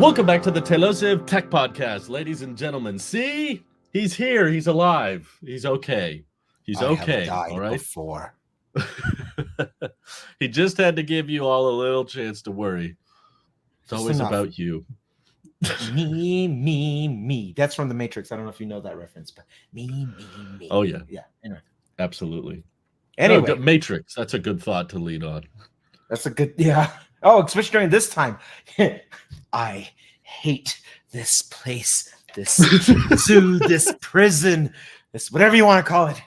Welcome back to the Telosive Tech Podcast, ladies and gentlemen. See, he's here. He's alive. He's okay. He's okay. I have died all right. before. He just had to give you all a little chance to worry. It's always about you. Me. That's from The Matrix. I don't know if you know that reference, but me. Oh yeah. Yeah. Anyway. Absolutely. Anyway, no, Matrix. That's a good thought to lead on. That's a good. Yeah. Oh, especially during this time. I hate this place, this zoo, this prison, this whatever you want to call it.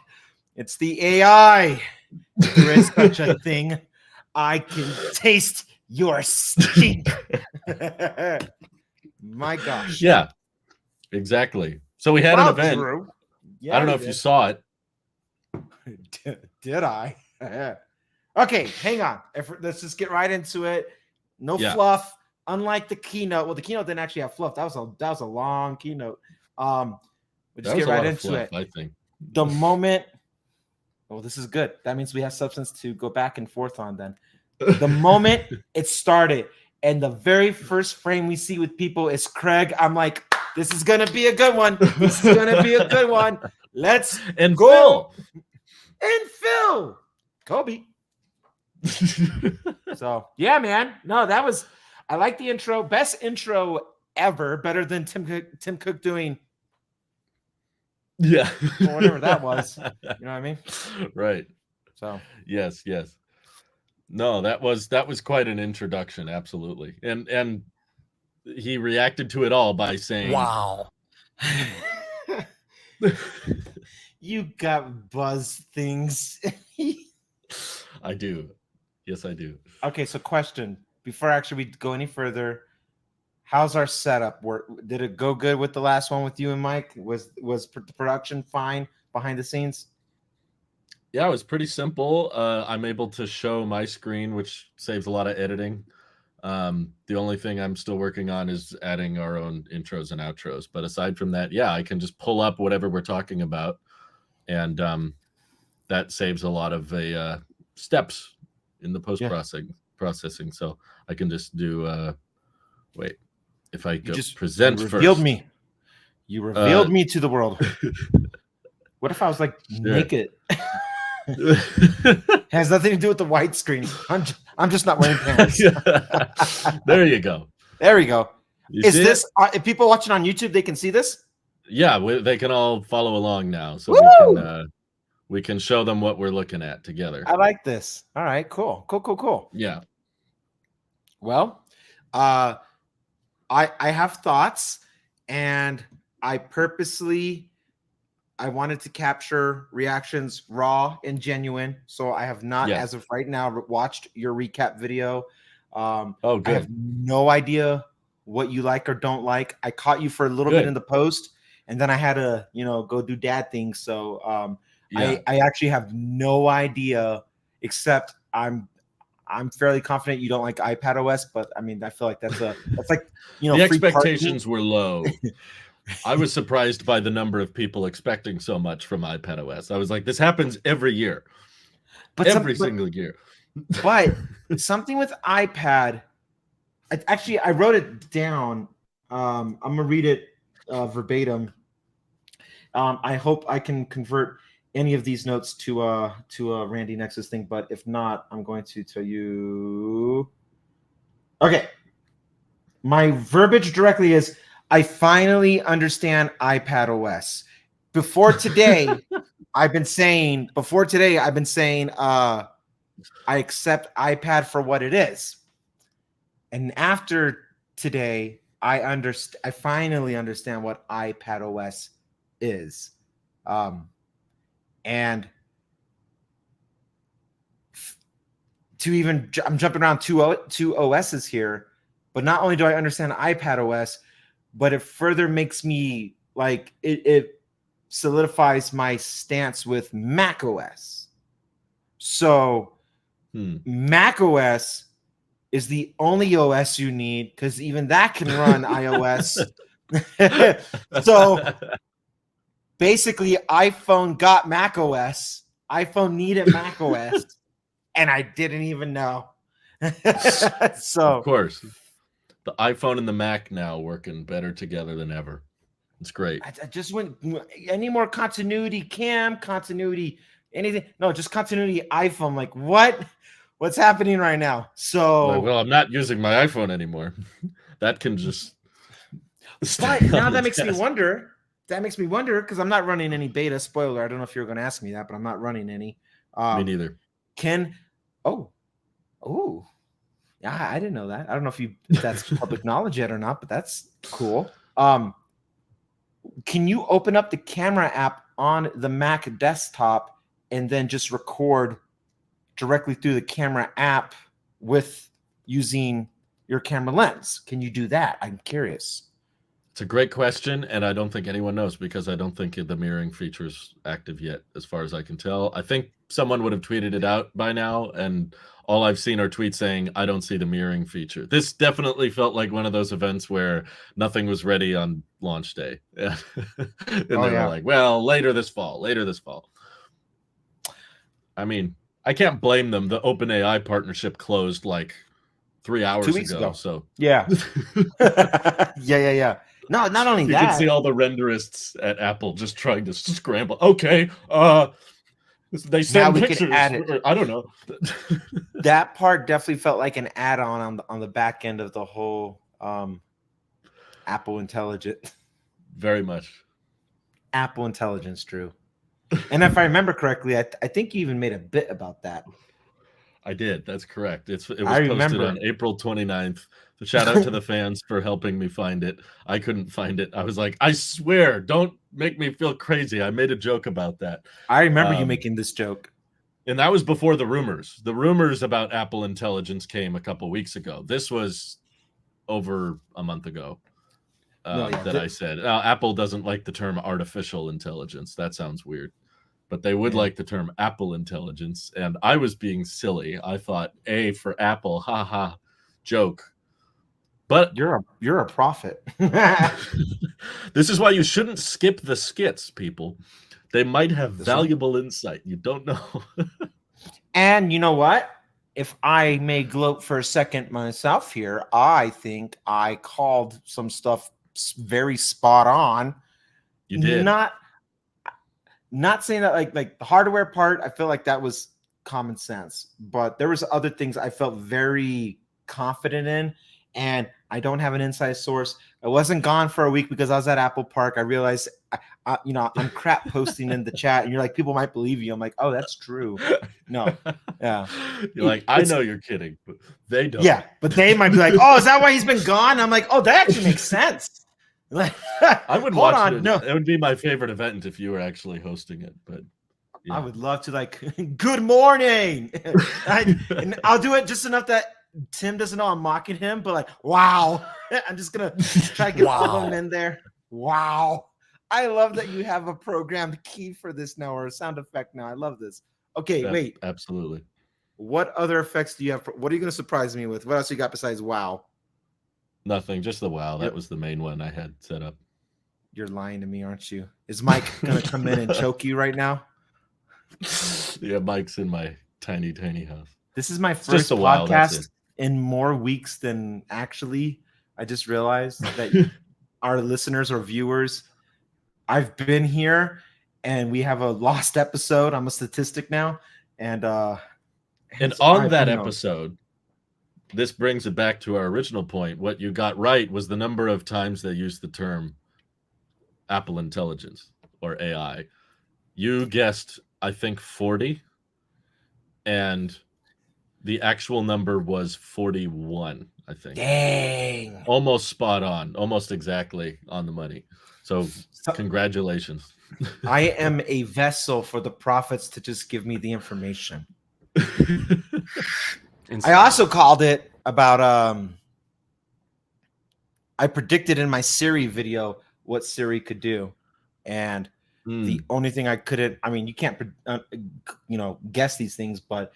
It's the AI. There is such a thing. I can taste your stink. My gosh. Yeah, exactly. So we had an event. Drew. Yeah, I don't know if you saw it. Did I? Okay, hang on. Let's just get right into it. No fluff. Unlike the keynote. Well, the keynote didn't actually have fluff. That was a long keynote. We'll just get right into it. I think the moment. Oh, this is good. That means we have substance to go back and forth on. Then, the moment it started, and the very first frame we see with people is Craig. I'm like, this is gonna be a good one. This is gonna be a good one. Let's and go. Phil, Kobe. So yeah, man. No, that was. I like the intro. Best intro ever. Better than Tim Cook doing. Yeah, or whatever that was. You know what I mean? Right. So yes. No, that was quite an introduction. Absolutely, and he reacted to it all by saying, "Wow." You got buzz things. I do. Yes, I do. Okay, so question. Before actually we go any further, how's our setup? Did it go good with the last one with you and Mike? Was the production fine behind the scenes? Yeah, it was pretty simple. I'm able to show my screen, which saves a lot of editing. The only thing I'm still working on is adding our own intros and outros. But aside from that, yeah, I can just pull up whatever we're talking about. And that saves a lot of steps in the post-processing. So I can just do, wait, if I go just present you revealed first. You revealed me to the world. What if I was like naked? Has nothing to do with the white screen. I'm just not wearing pants. There you go. There we go. Is this if people watching on YouTube, they can see this? Yeah, they can all follow along now. So we can show them what we're looking at together. I like this. All right, cool. Yeah. Well, I have thoughts, and I wanted to capture reactions raw and genuine. So I have not, as of right now, watched your recap video. Good. I have no idea what you like or don't like. I caught you for a little bit in the post, and then I had to, go do dad things. So I actually have no idea, except I'm fairly confident you don't like iPadOS, but I mean, I feel like that's like, the expectations were low. I was surprised by the number of people expecting so much from iPadOS. I was like, this happens every year, every single year. But something with iPad, I wrote it down. I'm gonna read it verbatim. I hope I can convert any of these notes to a Randy Nexus thing, but if not, I'm going to tell you. Okay, my verbiage directly is, I finally understand iPadOS. Before today, I've been saying I accept iPad for what it is. And after today, I finally understand what iPadOS is. And I'm jumping around two OSs here, but not only do I understand iPadOS, but it further makes me like it solidifies my stance with macOS. So macOS is the only OS you need, because even that can run iOS. So basically, iPhone got macOS. iPhone needed macOS, and I didn't even know. So of course. The iPhone and the Mac now working better together than ever. It's great. I just went any more continuity cam, continuity, anything. No, just continuity iPhone. Like what's happening right now? So Well, I'm not using my iPhone anymore. That can just but now that makes me wonder. That makes me wonder because I'm not running any beta. Spoiler, I don't know if you're going to ask me that, but I'm not running any. Me neither. Oh, yeah, I didn't know that. I don't know if that's public knowledge yet or not, but that's cool. Can you open up the camera app on the Mac desktop and then just record directly through the camera app with using your camera lens? Can you do that? I'm curious. It's a great question, and I don't think anyone knows because I don't think the mirroring feature is active yet, as far as I can tell. I think someone would have tweeted it out by now, and all I've seen are tweets saying, I don't see the mirroring feature. This definitely felt like one of those events where nothing was ready on launch day. and they were like, well, later this fall. I mean, I can't blame them. The OpenAI partnership closed like 3 hours 2 weeks ago. So yeah. Yeah. No, not only that. You can see all the renderists at Apple just trying to scramble. Okay, they send pictures. I don't know. That part definitely felt like an add-on on the back end of the whole Apple Intelligence. Very much. Apple Intelligence, Drew. And if I remember correctly, I think you even made a bit about that. I did. That's correct. It was posted on April 29th. So shout out to the fans for helping me find it. I couldn't find it. I was like, I swear, don't make me feel crazy. I made a joke about that. I remember you making this joke. And that was before the rumors. The rumors about Apple Intelligence came a couple weeks ago. This was over a month ago I said. Apple doesn't like the term artificial intelligence. That sounds weird. But they would like the term Apple Intelligence. And I was being silly. I thought, A for Apple, haha, joke. But you're a prophet. This is why you shouldn't skip the skits, people. They might have valuable insight. You don't know. And you know what? If I may gloat for a second myself here, I think I called some stuff very spot on. You did. Not saying that like the hardware part, I feel like that was common sense, but there was other things I felt very confident in, and I don't have an inside source. I wasn't gone for a week because I was at Apple Park. I realized, I'm crap posting in the chat, and you're like, people might believe you. I'm like, oh, that's true. No, yeah. You're like, I know you're kidding, but they don't. Yeah, but they might be like, oh, is that why he's been gone? I'm like, oh, that actually makes sense. I would watch it. No. It would be my favorite event if you were actually hosting it, but yeah. I would love to good morning. And I'll do it just enough that Tim doesn't know I'm mocking him, but like, wow. I'm just gonna try to get some of them in there. Wow. I love that you have a programmed key for this now, or a sound effect now. I love this. Okay, wait. Absolutely. What other effects do you have? What are you gonna surprise me with? What else you got besides wow? Nothing, just the wow. That was the main one I had set up. You're lying to me, aren't you? Is Mike gonna come in and choke you right now? Yeah, Mike's in my tiny house. This is my first podcast in more weeks than actually. I just realized that our listeners or viewers, I've been here and we have a lost episode. I'm a statistic now. And on that episode, this brings it back to our original point. What you got right was the number of times they used the term Apple Intelligence or AI. You guessed, I think, 40, and the actual number was 41, I think. Dang. Almost spot on, almost exactly on the money. So congratulations. I am a vessel for the prophets to just give me the information. I also called it about I predicted in my Siri video what Siri could do, and the only thing I couldn't, I mean, you can't guess these things, but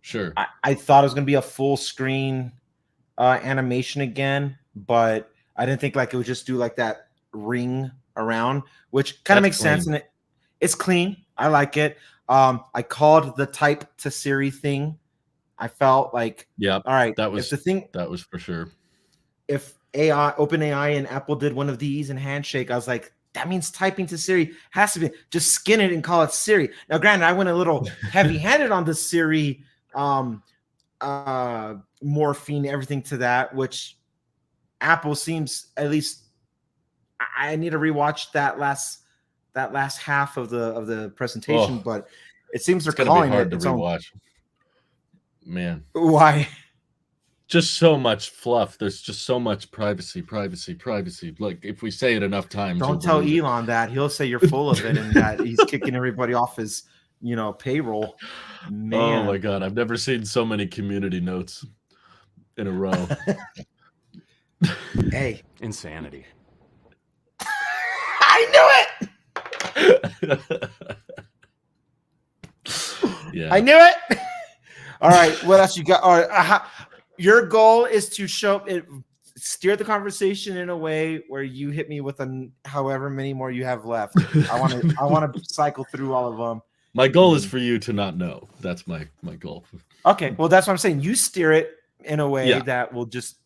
sure, I thought it was gonna be a full screen animation again, but I didn't think like it would just do like that ring around, which kind of makes sense, and it's clean. I like it. I called the type to Siri thing. I felt like, yeah, all right, that was the thing. That was for sure. if OpenAI and Apple did one of these and Handshake, I was like, that means typing to Siri has to be just skin it and call it Siri. Now, granted, I went a little heavy-handed on the Siri morphine, everything to that, which Apple seems, at least I need to rewatch that last half of the presentation, but it seems they're calling it. It's gonna be hard to rewatch. Man, why? Just so much fluff. There's just so much privacy. Like if we say it enough times, don't tell Elon that. He'll say you're full of it and that he's kicking everybody off his, payroll. Man. Oh my God, I've never seen so many community notes in a row. Hey, insanity. I knew it. Yeah, I knew it. All right, what else you got? All right, your goal is to steer the conversation in a way where you hit me with however many more you have left. I want to cycle through all of them. My goal is for you to not know. That's my goal. Okay, well, that's what I'm saying. You steer it in a way that will just.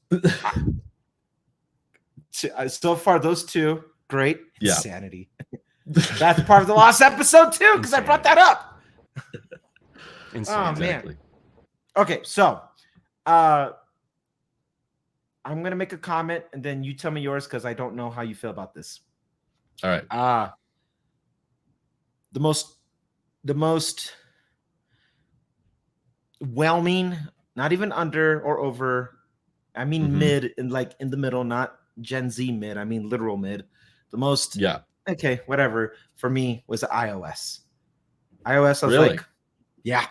So far, those two, great. Yeah. Insanity. That's part of the last episode too, because I brought that up. Exactly. Man. Okay, so I'm gonna make a comment and then you tell me yours because I don't know how you feel about this. All right. The most whelming, not even under or over, I mean mid, and like in the middle, not Gen Z mid, I mean literal mid. The most okay, whatever, for me was iOS. I was like, yeah.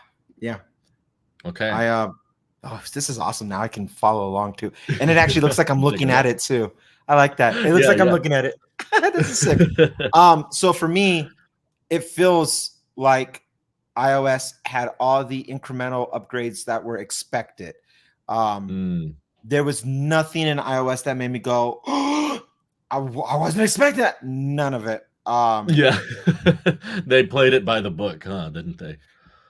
Okay. This is awesome. Now I can follow along too. And it actually looks like I'm looking at it too. I like that. It looks like I'm looking at it. This is sick. So for me, it feels like iOS had all the incremental upgrades that were expected. There was nothing in iOS that made me go, oh, I wasn't expecting that. None of it. They played it by the book, huh? Didn't they?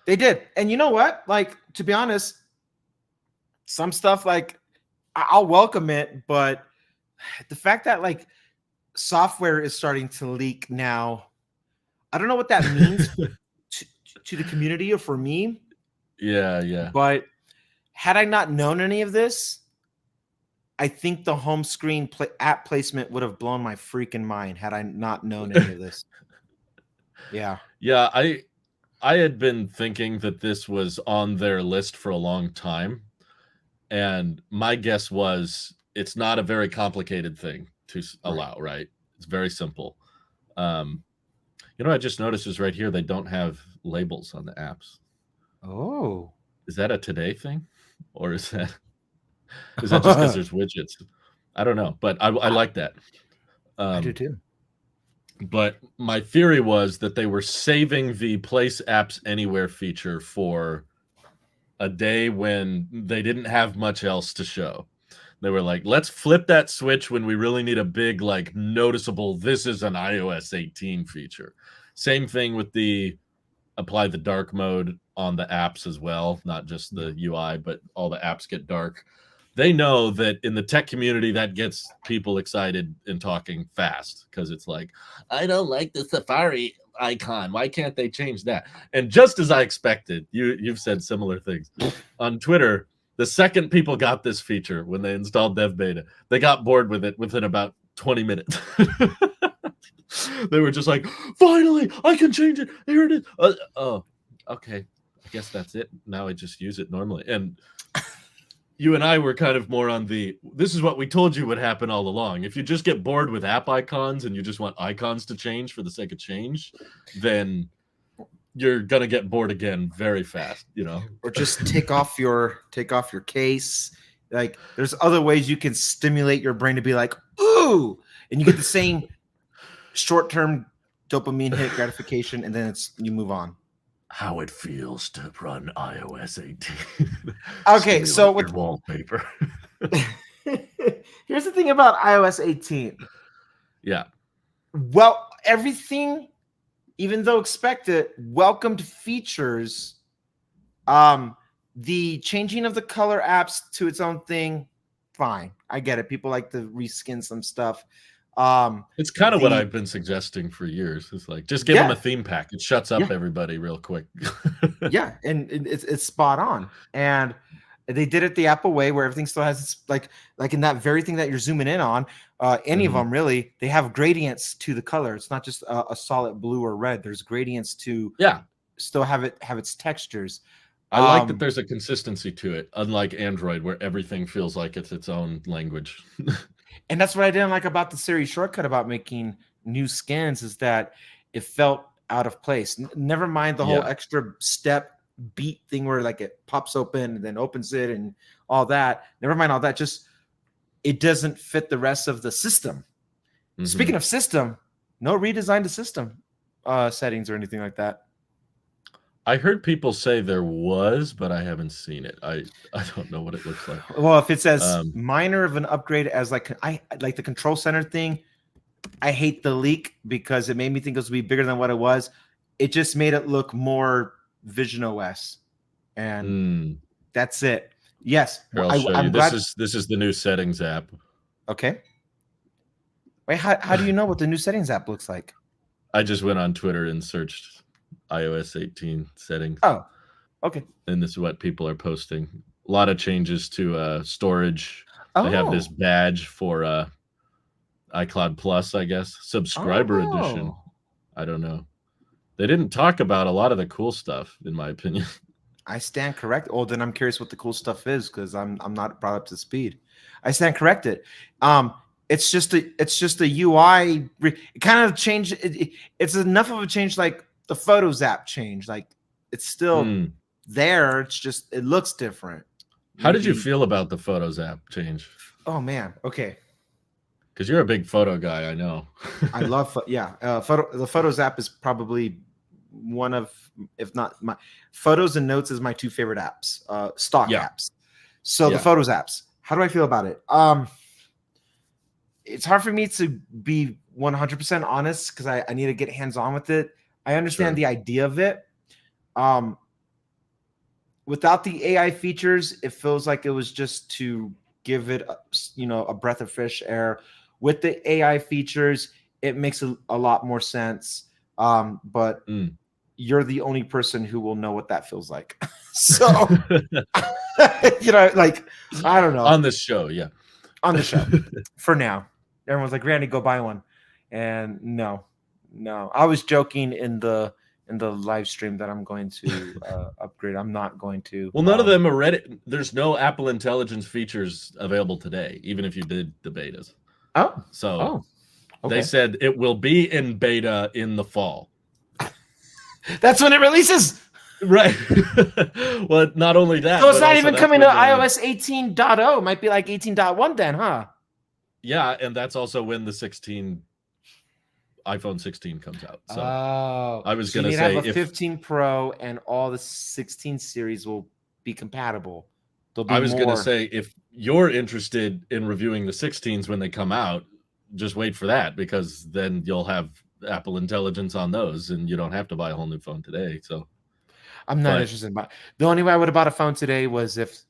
They did. And you know what? Like, to be honest, some stuff, like, I'll welcome it, but the fact that, like, software is starting to leak now, I don't know what that means to the community or for me. Yeah. But had I not known any of this, I think the home screen app placement would have blown my freaking mind had I not known any of this. Yeah. I had been thinking that this was on their list for a long time. And my guess was it's not a very complicated thing to allow, right? It's very simple. I just noticed is right here, they don't have labels on the apps. Oh. Is that a today thing? Or is that just because there's widgets? I don't know, but I like that. I do too. But my theory was that they were saving the Place Apps Anywhere feature for a day when they didn't have much else to show. They were like, let's flip that switch when we really need a big, like, noticeable, this is an iOS 18 feature. Same thing with the apply the dark mode on the apps as well, not just the UI, but all the apps get dark. They know that in the tech community, that gets people excited and talking fast because it's like, I don't like the Safari icon. Why can't they change that? And just as I expected, you've said similar things on Twitter. The second people got this feature when they installed Dev Beta, they got bored with it within about 20 minutes. They were just like, finally, I can change it. Here it is. Oh, okay. I guess that's it. Now I just use it normally. And you and I were kind of more on this is what we told you would happen all along. If you just get bored with app icons and you just want icons to change for the sake of change, then you're going to get bored again very fast, Or just take off your case. Like, there's other ways you can stimulate your brain to be like, ooh, and you get the same short-term dopamine hit gratification, and then you move on. How it feels to run iOS 18. Okay, so with wallpaper. Here's the thing about iOS 18. Yeah. Well, everything, even though expected, welcomed features. The changing of the color apps to its own thing, fine. I get it. People like to reskin some stuff. It's kind of what I've been suggesting for years. It's like, just give them a theme pack. It shuts up everybody real quick. Yeah, and it's spot on. And they did it the Apple way, where everything still has like in that very thing that you're zooming in on. Any of them really, they have gradients to the color. It's not just a solid blue or red. There's gradients to still have its textures. I like that there's a consistency to it, unlike Android, where everything feels like it's its own language. And that's what I didn't like about the Siri shortcut about making new skins, is that it felt out of place. Never mind the whole extra step beat thing where like it pops open and then opens it and all that. Never mind all that. Just it doesn't fit the rest of the system. Speaking of system, no redesign to system settings or anything like that. I heard people say there was, but I haven't seen it. I don't know what it looks like. Well, if it says minor of an upgrade as like the control center thing, I hate the leak because it made me think it was going to be bigger than what it was. It just made it look more Vision OS, and that's it. Yes, I'm glad. This is the new settings app. Okay. Wait, how do you know what the new settings app looks like? I just went on Twitter and searched iOS 18 settings. Oh, okay. And this is what people are posting. A lot of changes to storage. They have this badge for iCloud Plus, I guess. Subscriber edition. I don't know. They didn't talk about a lot of the cool stuff, in my opinion. I stand correct. Oh, then I'm curious what the cool stuff is, because I'm not brought up to speed. I stand corrected. It's just a UI. It kind of changed. It's enough of a change like the Photos app change. Like it's still there. It's just it looks different. How did you feel about the Photos app change? Oh man. Okay. Because you're a big photo guy, I know. I love the Photos app is probably one of, if not my Photos and Notes is my two favorite apps, stock apps. So the Photos apps, how do I feel about it? It's hard for me to be 100% honest because I need to get hands-on with it. I understand the idea of it. Without the AI features, it feels like it was just to give it a breath of fresh air. With the AI features, it makes a lot more sense. But you're the only person who will know what that feels like. So, like, I don't know. On this show, on the show for now. Everyone's like, Randy, go buy one. And no, I was joking in the live stream that I'm going to upgrade. I'm not going to. Well, none of them are ready. There's no Apple Intelligence features available today, even if you did the betas. They said it will be in beta in the fall. That's when it releases. Right. Well, not only that. So it's not even coming to iOS 18.0. It might be like 18.1 then, huh? Yeah, and that's also when the iPhone 16 comes out. So I was going to say have a 15 Pro and all the 16 series will be compatible. I was going to say, if you're interested in reviewing the 16s when they come out, just wait for that, because then you'll have Apple Intelligence on those and you don't have to buy a whole new phone today. So I'm not interested. But the only way I would have bought a phone today was if,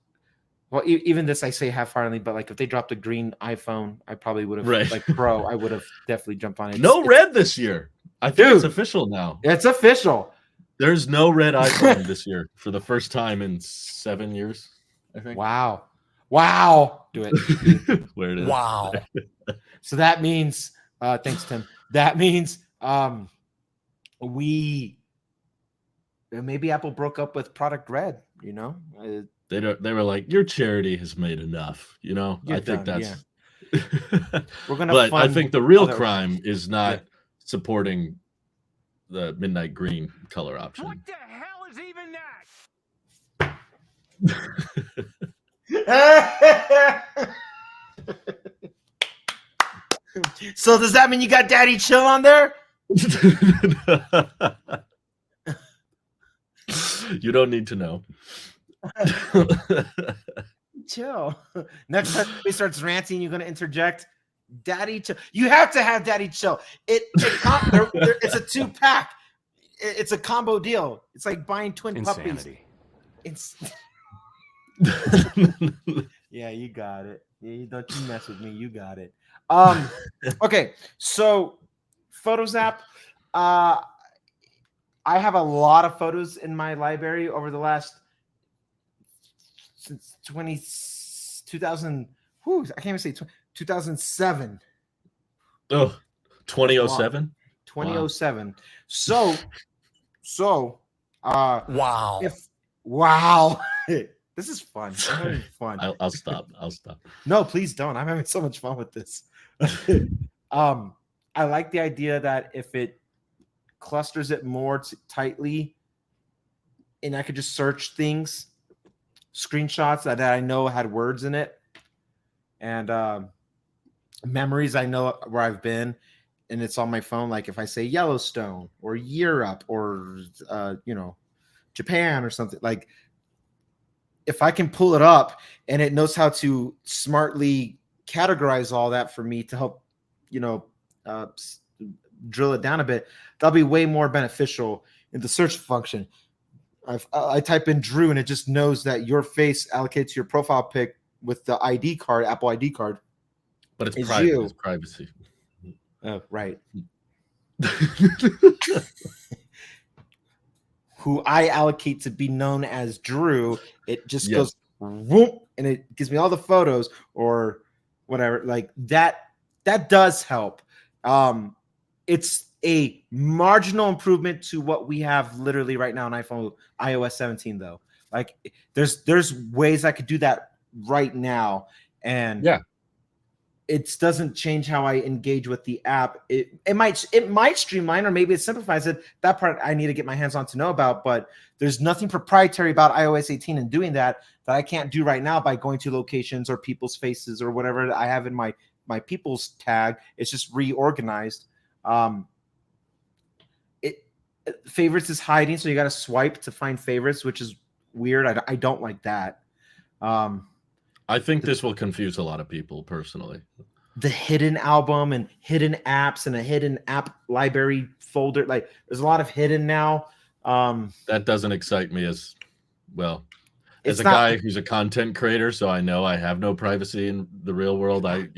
well, even this I say half-heartedly, but like if they dropped a green iPhone, I probably would have, like Pro, I would have definitely jumped on it. No red this year. I think it's official now. It's official. There's no red iPhone this year for the first time in 7 years, I think. Wow. Do it. Where it is. Wow. So that means, thanks, Tim. That means maybe Apple broke up with Product Red, They were like, your charity has made enough, I think that's we're gonna but I think the real crime is not supporting the midnight green color option. What the hell is even that? So does that mean you got Daddy Chill on there? You don't need to know. Chill. Next time he starts ranting, you're going to interject. Daddy Chill. You have to have Daddy Chill. It's a 2-pack. It's a combo deal. It's like buying twin puppies. Yeah, you got it. Yeah, don't you mess with me. You got it. Okay, so Photos app. I have a lot of photos in my library over the last since 2000. Whew, I can't even say 2007. Oh, That's a lot. 2007. 2007. So, Wow. if wow, this is fun. I'm having fun. I'll stop. I'll stop. No, please don't. I'm having so much fun with this. I like the idea that if it clusters it more tightly, and I could just search things, screenshots that I know had words in it, and memories I know where I've been, and it's on my phone. Like if I say Yellowstone or Europe or Japan or something, like if I can pull it up and it knows how to smartly categorize all that for me to help, drill it down a bit, that'll be way more beneficial in the search function. I type in Drew and it just knows that your face allocated to your profile pic with the ID card, Apple ID card. But it's private. You. It's privacy. Oh, right. Who I allocate to be known as Drew. It just goes whoop, and it gives me all the photos or whatever. Like that does help. It's a marginal improvement to what we have literally right now on iOS 17, though. Like there's ways I could do that right now, and it doesn't change how I engage with the app. It might streamline, or maybe it simplifies it. That part I need to get my hands on to know about, but there's nothing proprietary about iOS 18 and doing that I can't do right now by going to locations or people's faces or whatever I have in my people's tag. It's just reorganized. Favorites is hiding, so you got to swipe to find favorites, which is weird. I don't like that. I think this will confuse a lot of people personally. The hidden album and hidden apps and a hidden app library folder. Like there's a lot of hidden now. That doesn't excite me as well. As a guy who's a content creator, so I know I have no privacy in the real world. I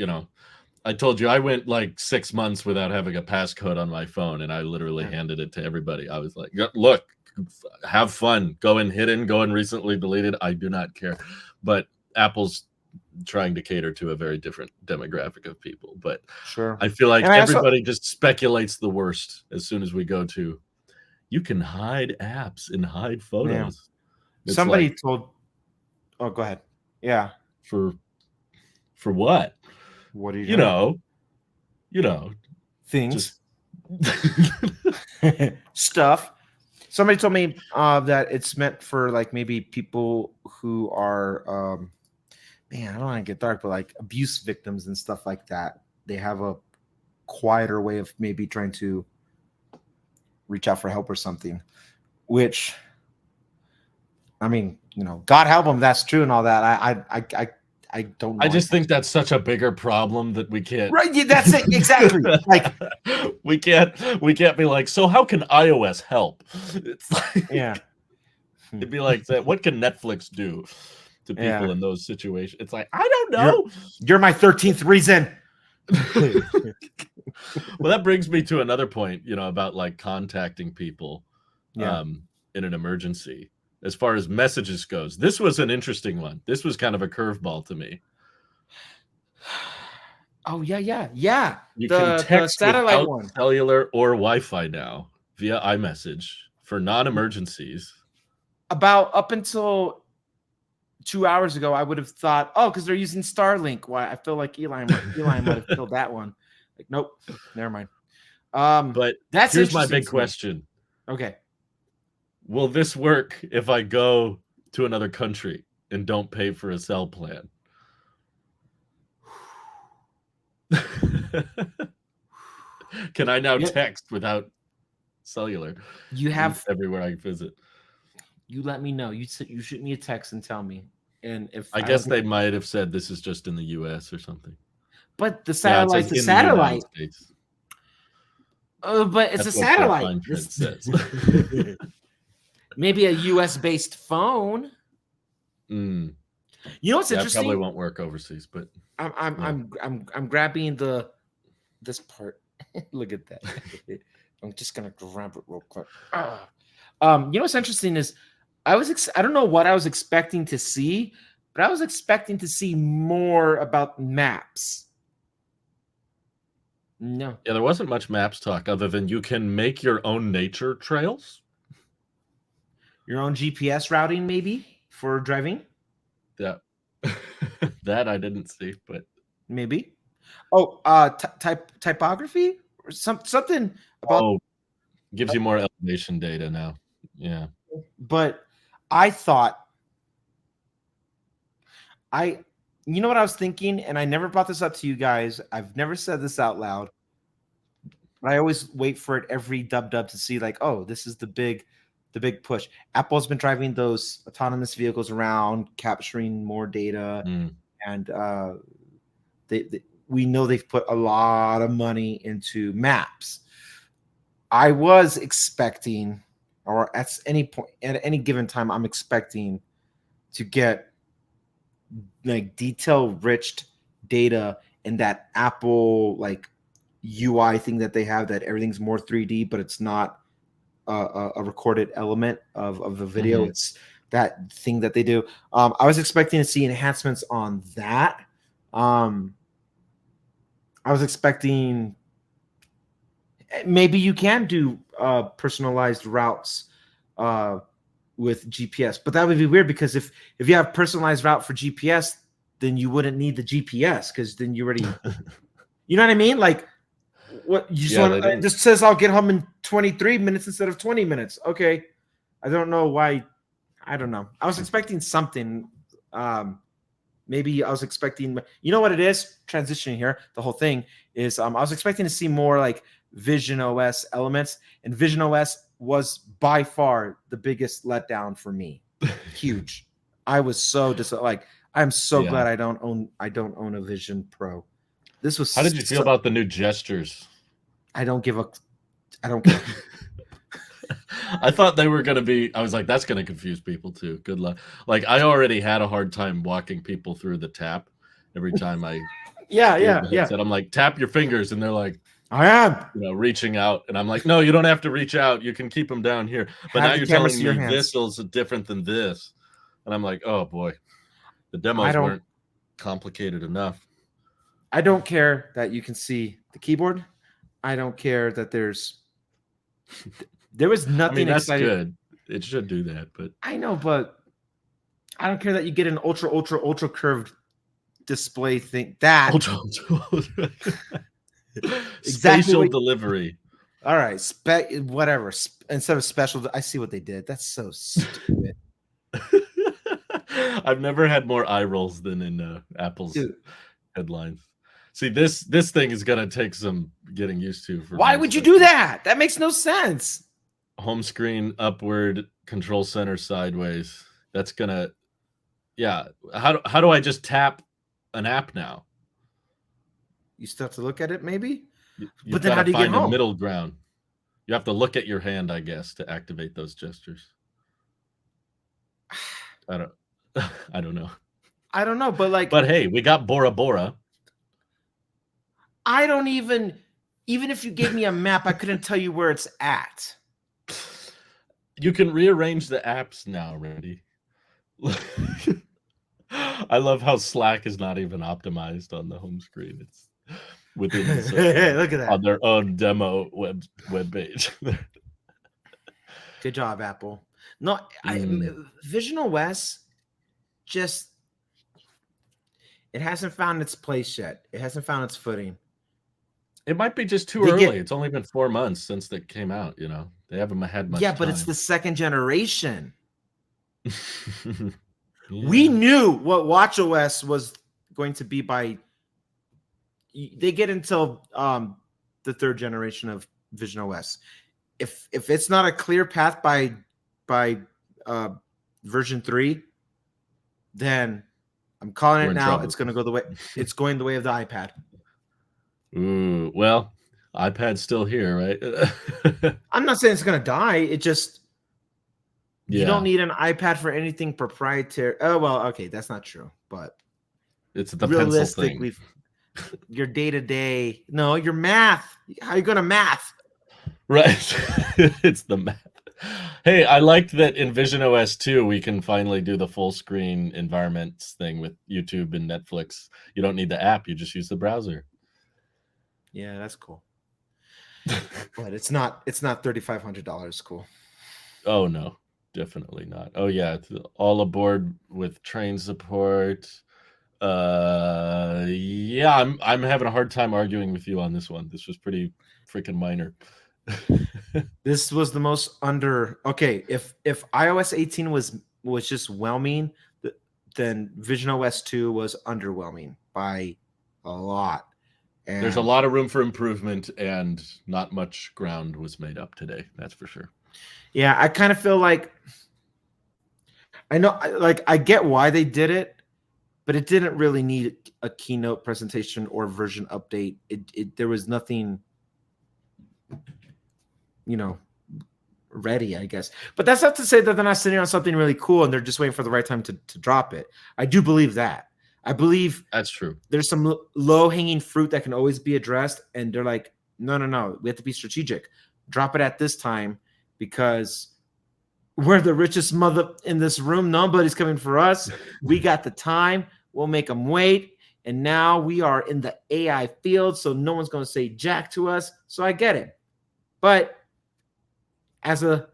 told you I went like 6 months without having a passcode on my phone, and I literally handed it to everybody. I was like, look, have fun. Go in hidden, go in recently deleted. I do not care. But Apple's trying to cater to a very different demographic of people. But sure, I feel like everybody just speculates the worst as soon as we go to, you can hide apps and hide photos. Yeah. Somebody told, oh, go ahead. Yeah. For what? What do you know? Things. Stuff. Somebody told me that it's meant for like maybe people who are I don't want to get dark, but like abuse victims and stuff like that. They have a quieter way of maybe trying to reach out for help or something, which I mean, God help them, that's true and all that. I don't know. I just think that's such a bigger problem that we can't. Right, yeah, that's it exactly. Like we can't be like, so how can iOS help? It's like, it'd be like that. What can Netflix do to people in those situations? It's like, I don't know. You're my 13th reason. Well, that brings me to another point, about like contacting people in an emergency. As far as messages goes, this was an interesting one. This was kind of a curveball to me. Oh, yeah. You can text the satellite without one. Cellular or Wi-Fi now via iMessage for non-emergencies. About up until 2 hours ago, I would have thought, because they're using Starlink. Why? I feel like Eli might have killed that one. Like, nope, never mind. But here's my big question. Okay. Will this work if I go to another country and don't pay for a cell plan? Can I now text without cellular? You have everywhere I visit. You let me know. You shoot me a text and tell me. And if I guess they might have said this is just in the U.S. or something. But the satellite's a satellite. But it's That's a satellite. Maybe a US based phone. You know what's Yeah, it probably interesting? won't work overseas, but I'm grabbing this part. Look at that. I'm just gonna grab it real quick. You know what's interesting is I don't know what I was expecting to see, but I was expecting to see more about maps. No, yeah, there wasn't much maps talk other than you can make your own nature trails. your own GPS routing maybe for driving, Yeah. That I didn't see, but maybe. Oh, typography or something about. oh, gives you more elevation data now. Yeah. But I thought I, you know what I was thinking, and I never brought this up to you guys. I've never said this out loud, but I always wait for it every dub to see like, oh, this is the big push. Apple's been driving those autonomous vehicles around, capturing more data, Mm. and we know they've put a lot of money into maps. I was expecting, or at any point, at any given time, I'm expecting to get like detail-rich data in that Apple like UI thing that they have, that everything's more 3D, but it's not a recorded element of the video. Mm-hmm. It's that thing that they do. I was expecting to see enhancements on that. I was expecting maybe you can do personalized routes with GPS, but that would be weird because if you have personalized route for GPS, then you wouldn't need the GPS because then you already, you know what I mean? Like what you just want, it just says I'll get home in 23 minutes instead of 20 minutes. Okay, I don't know why. I don't know. I was expecting something. Maybe I was expecting, you know what it is? Transitioning here, the whole thing is I was expecting to see more like Vision OS elements, and Vision OS was by far the biggest letdown for me. Huge. I was so like I'm so glad I don't own a Vision Pro. This was. How did you feel about the new gestures? I don't care. I thought they were going to be, I was like, that's going to confuse people too. Good luck. Like I already had a hard time walking people through the tap every time I yeah. I'm like, tap your fingers. And they're like, I am, reaching out. And I'm like, no, you don't have to reach out. You can keep them down here. But now you're telling me this is different than this. And I'm like, oh boy, the demos weren't complicated enough. I don't care that you can see the keyboard. I don't care that there was nothing. I mean, that's good. It should do that, but I know, but I don't care that you get an ultra curved display thing. That ultra. Exactly spatial delivery. All right, whatever. Instead of special, I see what they did. That's so stupid. I've never had more eye rolls than in Apple's headlines. See, this thing is gonna take some getting used to. Why would you do that? That makes no sense. Home screen upward, control center sideways. That's gonna, yeah. How do I just tap an app now? You still have to look at it, maybe. But then how do you get home? A middle ground. You have to look at your hand, I guess, to activate those gestures. I don't know. I don't know, but hey, we got Bora Bora. I don't even if you gave me a map, I couldn't tell you where it's at. You can rearrange the apps now, Randy. I love how Slack is not even optimized on the home screen. It's within the look at that on their own demo web page. Good job, Apple. No, Vision OS just it hasn't found its place yet. It hasn't found its footing. It might be just too early. It's only been 4 months since they came out. They haven't had much. Yeah, but it's the second generation. We knew what WatchOS was going to be by. They get until the third generation of Vision OS. If it's not a clear path by version 3, then I'm calling it now. Trouble. It's going to go the way. It's going the way of the iPad. Ooh, well, iPad's still here, right? I'm not saying it's going to die. It just You don't Yeah, need an iPad for anything proprietary. Oh well, okay, that's not true. But it's the pencil thing. realistically, your day to day, no, your math. How you gonna math? Right. It's the math. Hey, I liked that in Vision OS 2, we can finally do the full screen environments thing with YouTube and Netflix. You don't need the app, you just use the browser. Yeah, that's cool. But it's not $3,500 cool. Oh no, definitely not. Oh yeah, it's all aboard with train support. Yeah, I'm having a hard time arguing with you on this one. This was pretty freaking minor. This was the most under. Okay, if iOS 18 was just whelming, then Vision OS 2 was underwhelming by a lot. And There's a lot of room for improvement, and not much ground was made up today. That's for sure. yeah, I kind of feel like I know, like I get why they did it, but it didn't really need a keynote presentation or version update. There was nothing, ready, I guess. But that's not to say that they're not sitting on something really cool and they're just waiting for the right time to drop it. I do believe that. I believe That's true. there's some low hanging fruit that can always be addressed, and they're like, no, we have to be strategic. Drop it at this time because we're the richest mother in this room. Nobody's coming for us. We got the time. We'll make them wait. And now we are in the AI field, so no one's going to say jack to us. So I get it. But as a,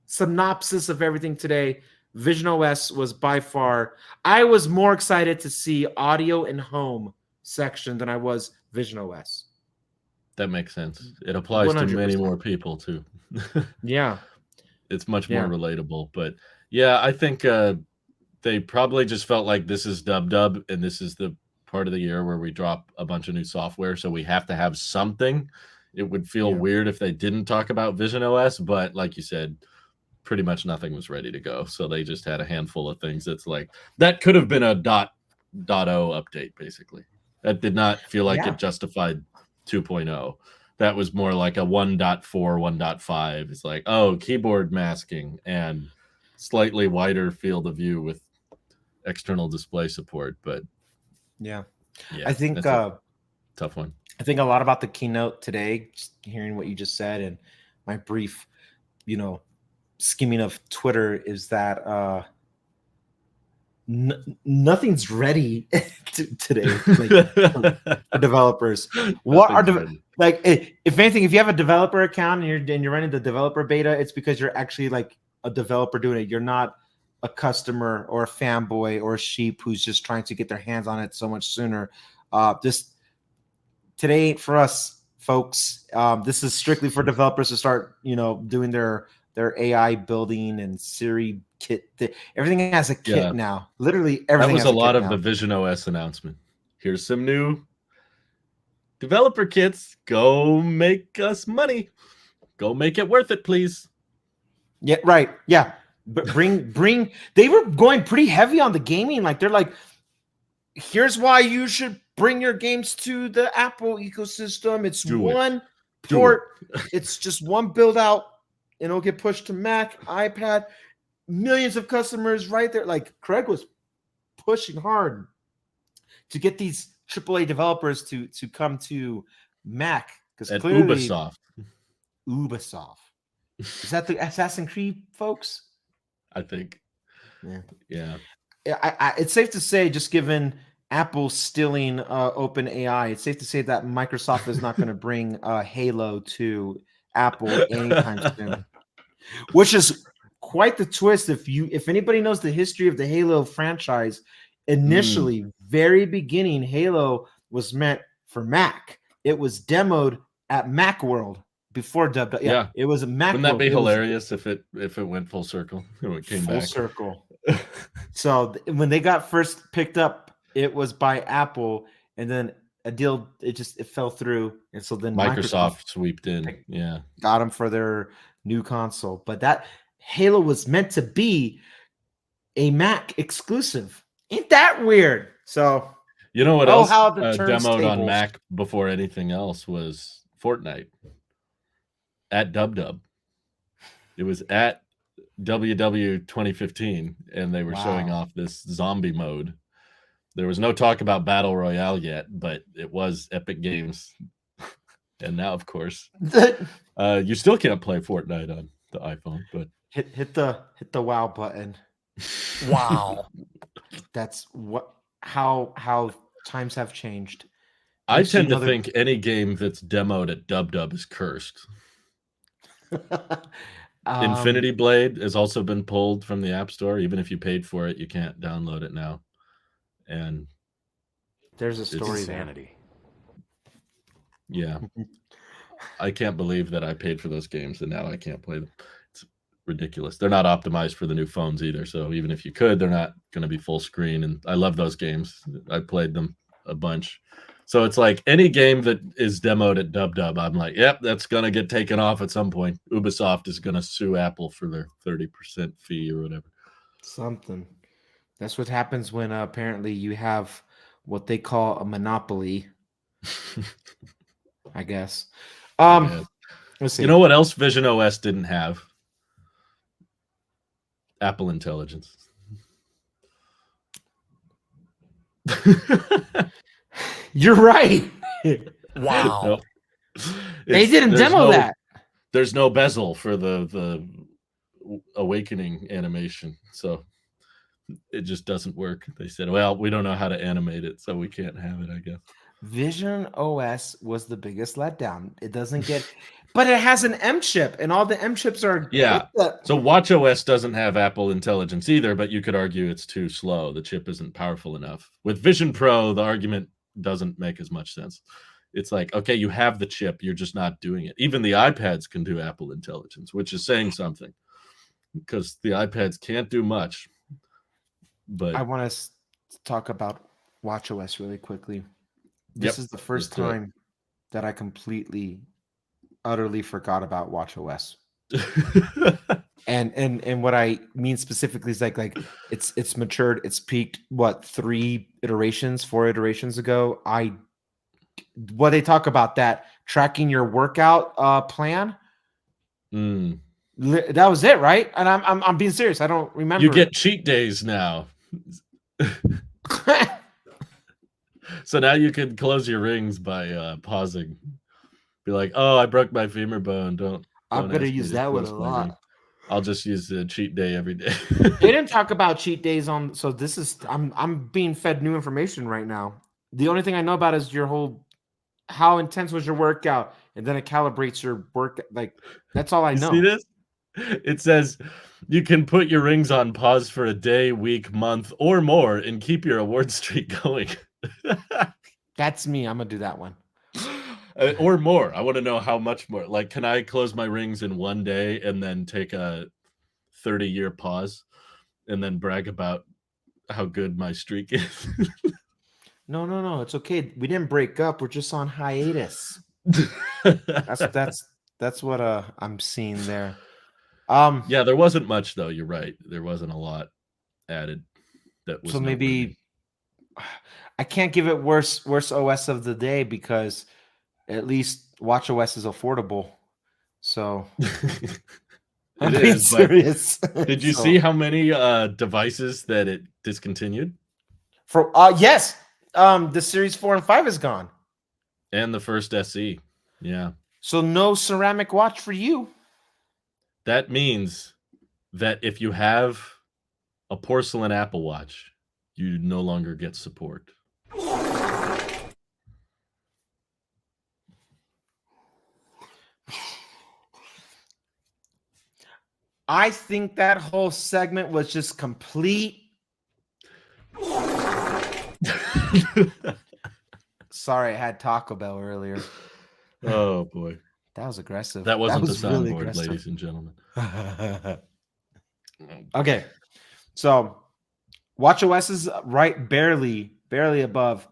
synopsis of everything today, Vision OS was by far, I was more excited to see audio and home section than I was Vision OS. That makes sense. It applies 100%. To many more people too. Yeah. It's much more relatable. But yeah, I think they probably just felt like this is dub, and this is the part of the year where we drop a bunch of new software, so we have to have something. It would feel weird if they didn't talk about Vision OS, but like you said, pretty much nothing was ready to go. So they just had a handful of things that's like, that could have been a .0 update, basically. That did not feel like it justified 2.0. That was more like a 1.4, 1.5. It's like, oh, keyboard masking and slightly wider field of view with external display support. But yeah, I think tough one. I think a lot about the keynote today, just hearing what you just said and my brief, skimming of Twitter, is that nothing's ready today for developers. What are if anything, if you have a developer account and you're running the developer beta, it's because you're actually like a developer doing it. You're not a customer or a fanboy or a sheep who's just trying to get their hands on it so much sooner. Today ain't for us, folks. This is strictly for developers to start, doing their AI building and Siri kit. Everything has a kit now. Literally everything. That was a lot of the Vision OS announcement. Here's some new developer kits. Go make us money. Go make it worth it, please. Yeah, right. Yeah. But bring. They were going pretty heavy on the gaming. Like they're like, here's why you should bring your games to the Apple ecosystem. It's one port. It's just one build out, and it'll get pushed to Mac, iPad. Millions of customers right there. Like Craig was pushing hard to get these AAA developers to come to Mac, because clearly Ubisoft. Is that the Assassin's Creed folks? I think. Yeah. It's safe to say, just given Apple stealing OpenAI, it's safe to say that Microsoft is not going to bring Halo to Apple anytime soon, which is quite the twist. If anybody knows the history of the Halo franchise, initially, very beginning, Halo was meant for Mac. It was demoed at Macworld before WWDC. Yeah, it was a Mac. Wouldn't that be hilarious if it went full circle? It came full back. circle. So when they got first picked up, it was by Apple, and then it fell through, and so then Microsoft swooped in. Yeah, got them for their new console. But that Halo was meant to be a Mac exclusive. Ain't that weird? So you know what else demoed on Mac before anything else was Fortnite at WWDC. It was at WW 2015, and they were showing Wow. off this zombie mode. There was no talk about Battle Royale yet, but it was Epic Games. And now, of course, you still can't play Fortnite on the iPhone, but hit the wow button. Wow. That's how times have changed. I tend to think any game that's demoed at DubDub is cursed. Infinity Blade has also been pulled from the App Store. Even if you paid for it, you can't download it now. And there's a story there. Insanity. Yeah. I can't believe that I paid for those games and now I can't play them. It's ridiculous. They're not optimized for the new phones either. So even if you could, they're not going to be full screen. And I love those games. I played them a bunch. So it's like any game that is demoed at DubDub, I'm like, yep, that's going to get taken off at some point. Ubisoft is going to sue Apple for their 30% fee or whatever. Something. That's what happens when apparently you have what they call a monopoly. I guess. Let's see. You know what else Vision OS didn't have? Apple Intelligence. You're right. Wow. No. They didn't demo that. There's no bezel for the awakening animation, so it just doesn't work. They said, well, we don't know how to animate it, so we can't have it, I guess. Vision OS was the biggest letdown. It doesn't get, but it has an M chip, and all the M chips are. Yeah. So Watch OS doesn't have Apple Intelligence either, but you could argue it's too slow. The chip isn't powerful enough. With Vision Pro, the argument doesn't make as much sense. It's like, okay, you have the chip, you're just not doing it. Even the iPads can do Apple Intelligence, which is saying something, because the iPads can't do much. But I want to talk about Watch OS really quickly. This is the first time that I completely, utterly forgot about Watch OS. and what I mean specifically is like it's matured, it's peaked. What, 4 iterations ago? What they talk about that tracking your workout plan. That was it, right? And I'm being serious. I don't remember. You get cheat days now. So now you can close your rings by pausing. Be like, oh, I broke my femur bone. I'm going to use that one a lot. I'll just use the cheat day every day. They didn't talk about cheat days on. So this is I'm being fed new information right now. The only thing I know about is your whole how intense was your workout, and then it calibrates your work. Like that's all I know. See this? It says you can put your rings on pause for a day, week, month, or more, and keep your award streak going. That's me. I'm gonna do that one. Or more. I want to know how much more. Like, can I close my rings in one day and then take a 30-year pause and then brag about how good my streak is? No. It's okay. We didn't break up. We're just on hiatus. That's what I'm seeing there. Yeah, there wasn't much though. You're right. There wasn't a lot added. That was so maybe I can't give it worst OS of the day because at least Watch OS is affordable. So I'm being serious. Did you see how many devices that it discontinued? For yes, the Series 4 and 5 is gone, and the first SE. Yeah. So no ceramic watch for you. That means that if you have a porcelain Apple Watch, you no longer get support. I think that whole segment was just complete. Sorry, I had Taco Bell earlier. Oh boy, that was aggressive. That wasn't the soundboard, really, ladies and gentlemen. Okay, so Watch OS is right, barely above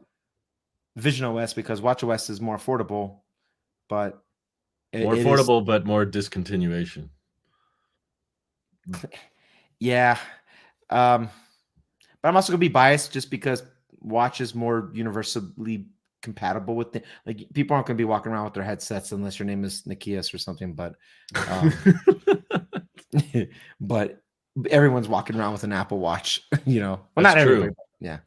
Vision OS because Watch OS is more affordable, but but more discontinuation. Yeah, but I'm also gonna be biased just because Watch is more universally compatible with the, like, people aren't gonna be walking around with their headsets unless your name is Nikias or something. But but everyone's walking around with an Apple Watch. Well, That's not everybody. true. But yeah.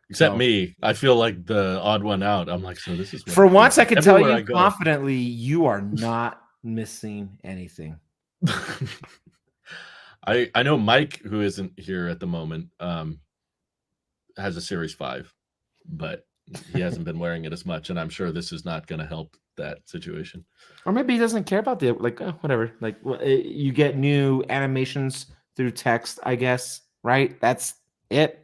Except So, me. I feel like the odd one out. I'm like, so this is what for once, I can tell everywhere you I go. confidently, you are not missing anything. I know Mike, who isn't here at the moment, has a Series 5, but he hasn't been wearing it as much, and I'm sure this is not going to help that situation. Or maybe he doesn't care about the whatever. Like you get new animations through text, I guess, right? That's it.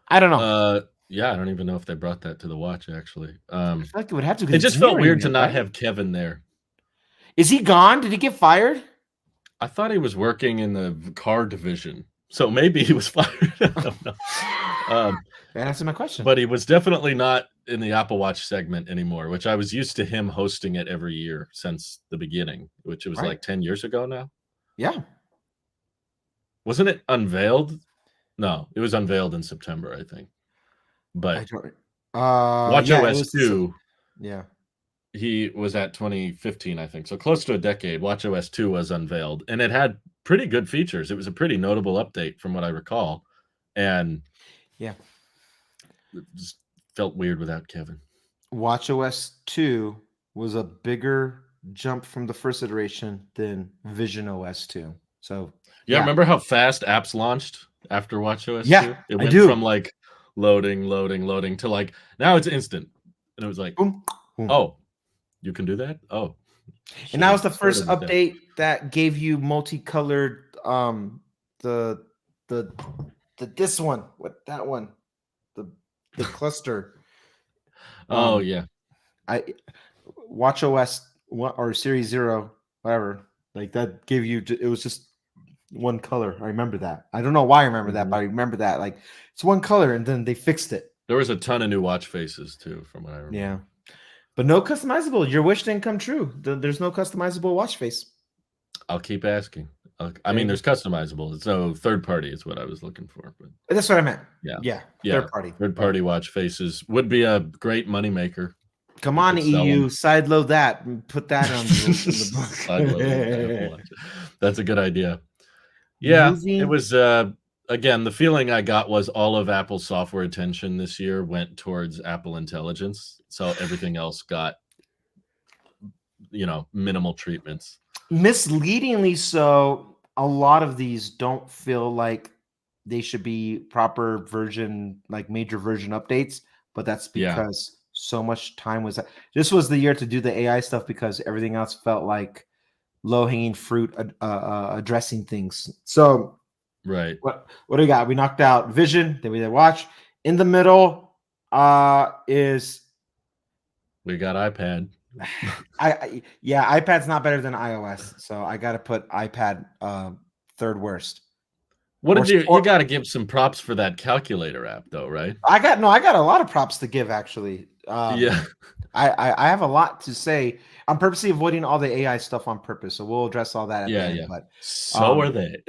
I don't know. Yeah, I don't even know if they brought that to the watch, actually. I feel like it would have to. It Because just it's felt nearing weird to it, not right? have Kevin there. Is he gone? Did he get fired? I thought he was working in the car division, so maybe he was fired. I don't know. That answers my question. But he was definitely not in the Apple Watch segment anymore, which I was used to him hosting it every year since the beginning, which it was Right. like 10 years ago now. Yeah. Wasn't it unveiled? No, it was unveiled in September, I think. But Watch yeah, OS 2, yeah. he was at 2015, I think. So close to a decade. Watch OS 2 was unveiled, and it had pretty good features. It was a pretty notable update from what I recall. And yeah, it just felt weird without Kevin. Watch OS 2 was a bigger jump from the first iteration than Vision OS 2. So yeah, remember how fast apps launched after Watch OS 2? Yeah, It I went do. from like loading to like now it's instant. And it was like, boom, boom. oh, you can do that? Oh. And that was the Should've first started with that. update that gave you multicolored the this one, what that one, the cluster. Oh yeah. I Watch OS or Series 0, whatever, like that gave you, it was just one color. I remember that. I don't know why I remember that, but I remember that. Like, it's one color, and then they fixed it. There was a ton of new watch faces too, from what I remember. Yeah, but no customizable. Your wish didn't come true. There's no customizable watch face. I'll keep asking. I mean, there's customizable. So third party is what I was looking for. But That's what I meant. yeah. Third party. Third party watch faces would be a great moneymaker. Come You on, could sell EU, 'em. sideload that and put that on the book. Sideloading Apple Watch. That's a good idea. Yeah, it was again, the feeling I got was all of Apple's software attention this year went towards Apple Intelligence. So everything else got, minimal treatments. Misleadingly so. A lot of these don't feel like they should be proper version, like major version updates, but that's because so much time was. This was the year to do the AI stuff because everything else felt like low-hanging fruit addressing things. So right. What do we got? We knocked out Vision, then we did Watch. In the middle is we got iPad. iPad's not better than iOS, so I gotta put iPad third worst. What did you got to give some props for that calculator app though, right? I got a lot of props to give actually. Yeah. I have a lot to say. I'm purposely avoiding all the AI stuff on purpose, so we'll address all that at the end. But so are they.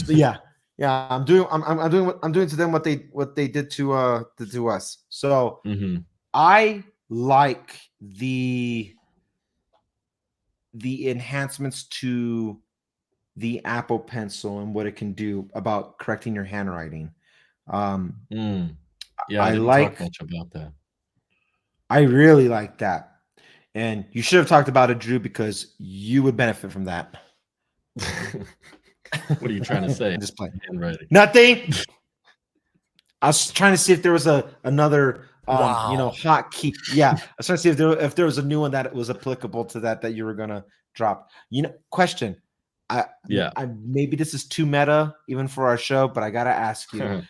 yeah. I'm doing to them what they did to us. So I like the enhancements to the Apple Pencil and what it can do about correcting your handwriting. Yeah, I didn't talk much about that. I really like that. And you should have talked about it, Drew, because you would benefit from that. What are you trying to say? Just playing. Handwriting. Nothing. I was trying to see if there was another hot key. Yeah, I was trying to see if there was a new one that was applicable to that you were gonna drop. Question. I maybe this is too meta even for our show, but I gotta ask you: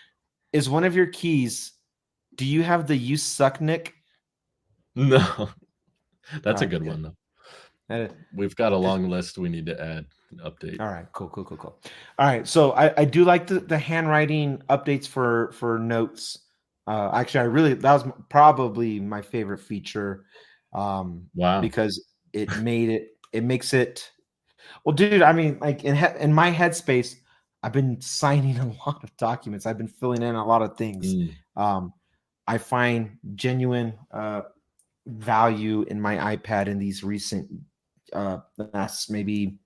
is one of your keys? Do you have the "You Suck, Nick"? No, that's a good one though. We've got a long list we need to add. Update. All right, cool. All right, so I do like the handwriting updates for notes. Actually, that was probably my favorite feature. Wow, because it makes it. Well, dude, I mean, like in my headspace, I've been signing a lot of documents. I've been filling in a lot of things. I find genuine value in my iPad in these recent last maybe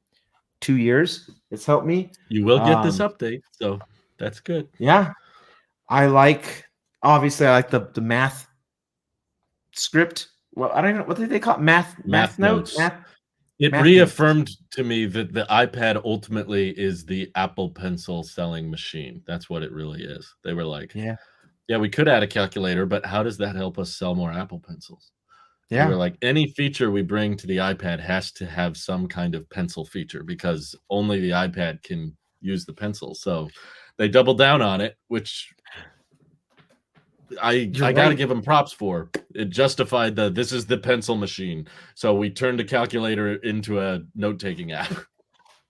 2 years. It's helped me. You will get this update, so that's good. Yeah, I like. Obviously, I like the math script. Well, I don't even know what did they call it? Math notes. It Math reaffirmed to me that the iPad ultimately is the Apple Pencil selling machine. That's what it really is. They were like, Yeah. yeah, we could add a calculator, but how does that help us sell more Apple Pencils? They Yeah. were like, any feature we bring to the iPad has to have some kind of pencil feature because only the iPad can use the pencil. So they doubled down on it, which I got to give them props for. It justified this is the pencil machine. So we turned the calculator into a note-taking app.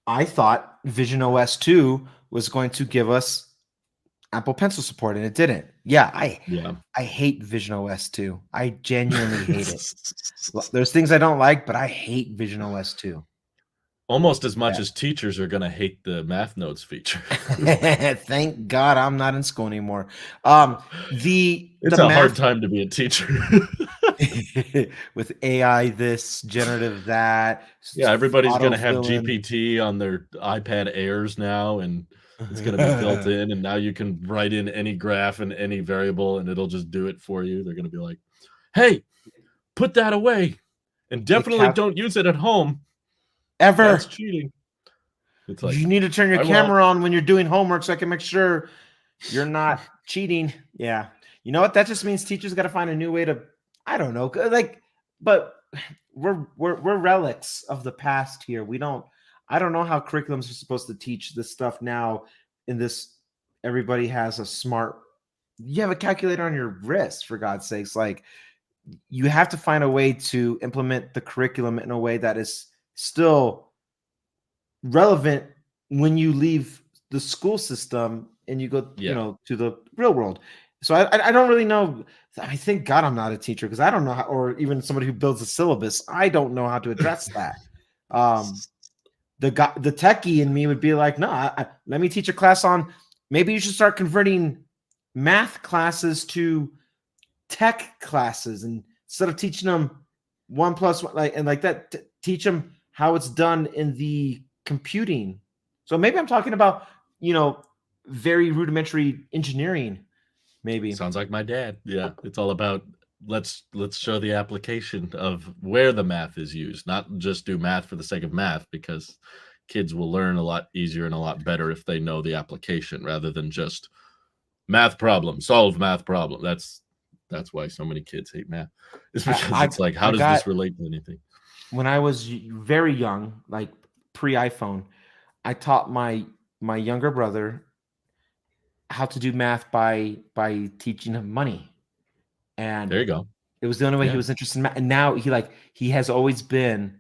I thought Vision OS 2 was going to give us Apple Pencil support, and it didn't. Yeah, I hate Vision OS 2. I genuinely hate it. There's things I don't like, but I hate Vision OS 2. Almost as much as teachers are going to hate the math notes feature. Thank God I'm not in school anymore. It's a hard time to be a teacher. With AI this, generative that. Yeah, everybody's going to have GPT on their iPad Airs now, and it's going to be built in, and now you can write in any graph and any variable, and it'll just do it for you. They're going to be like, hey, put that away, and definitely don't use it at home. Ever. That's cheating. It's like, you need to turn your camera on when you're doing homework so I can make sure you're not cheating. Yeah. You know what? That just means teachers got to find a new way to, I don't know, but we're relics of the past here. I don't know how curriculums are supposed to teach this stuff now in this. Everybody has you have a calculator on your wrist, for God's sakes. Like, you have to find a way to implement the curriculum in a way that is still relevant when you leave the school system and you go, to the real world. So I don't really know. I thank God I'm not a teacher because I don't know how, or even somebody who builds a syllabus. I don't know how to address that. The techie in me would be like, no, let me teach a class on. Maybe you should start converting math classes to tech classes, and instead of teaching them 1 + 1 like that, teach them how it's done in the computing. So maybe I'm talking about, very rudimentary engineering. Maybe sounds like my dad. Yeah, it's all about let's show the application of where the math is used, not just do math for the sake of math, because kids will learn a lot easier and a lot better if they know the application rather than just math problem, solve math problem. That's why so many kids hate math. It's because it's like, how does this relate to anything? When I was very young, like pre-iPhone, I taught my younger brother how to do math by teaching him money. And there you go. It was the only way he was interested in math. And now he has always been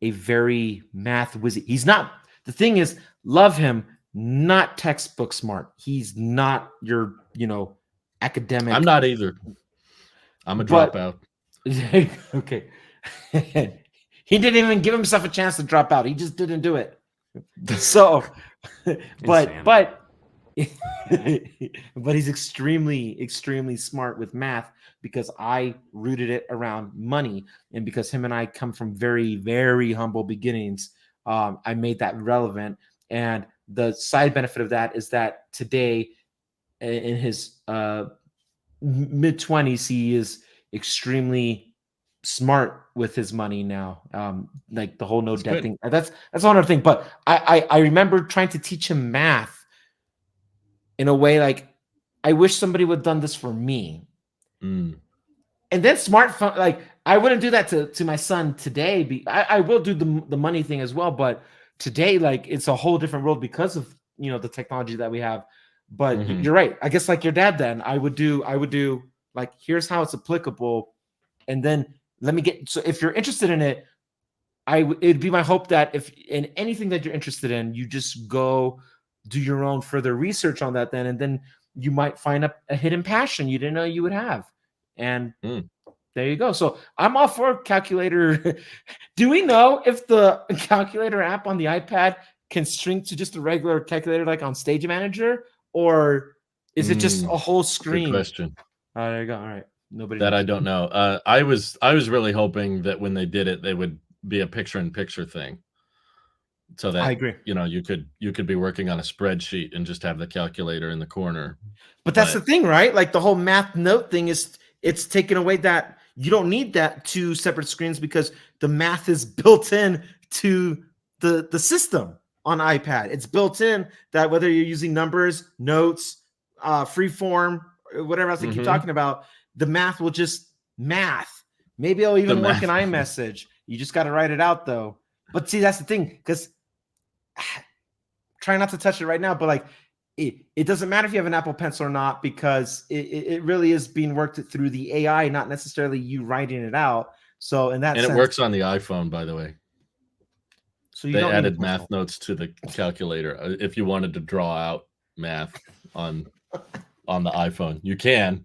a very math wizard. He's not, the thing is, love him, not textbook smart. He's not your, academic. I'm not either. I'm a dropout. Okay. He didn't even give himself a chance to drop out. He just didn't do it. So, but he's extremely, extremely smart with math because I rooted it around money, and because him and I come from very, very humble beginnings, I made that relevant. And the side benefit of that is that today, in his mid-20s, he is extremely smart with his money now. Like the whole no debt thing. That's another thing. But I remember trying to teach him math in a way like, I wish somebody would have done this for me. And then smartphone, like I wouldn't do that to my son today. I will do the money thing as well, but today, like, it's a whole different world because of the technology that we have. But you're right. I guess like your dad, then I would do like, here's how it's applicable, and then let me get. So if you're interested in it, it'd be my hope that if in anything that you're interested in, you just go do your own further research on that, and then you might find a hidden passion you didn't know you would have. And there you go. So I'm all for calculator. Do we know if the calculator app on the iPad can shrink to just a regular calculator like on Stage Manager, or is it just a whole screen? Good question. There you go. All right. Nobody that knows. I don't know. I was really hoping that when they did it, they would be a picture-in-picture thing. so I that agree. you could be working on a spreadsheet and just have the calculator in the corner. But that's the thing, right? Like the whole math note thing is it's taken away that you don't need that 2 separate screens because the math is built in to the system on iPad. It's built in that whether you're using numbers, notes, freeform, whatever else they keep talking about, the math will just math. Maybe it'll even work in iMessage. You just got to write it out though. But see, that's the thing, because try not to touch it right now, but like it doesn't matter if you have an Apple Pencil or not, because it really is being worked through the AI, not necessarily you writing it out. So in that sense, it works on the iPhone, by the way. So they added math notes to the calculator. If you wanted to draw out math on the iPhone, you can.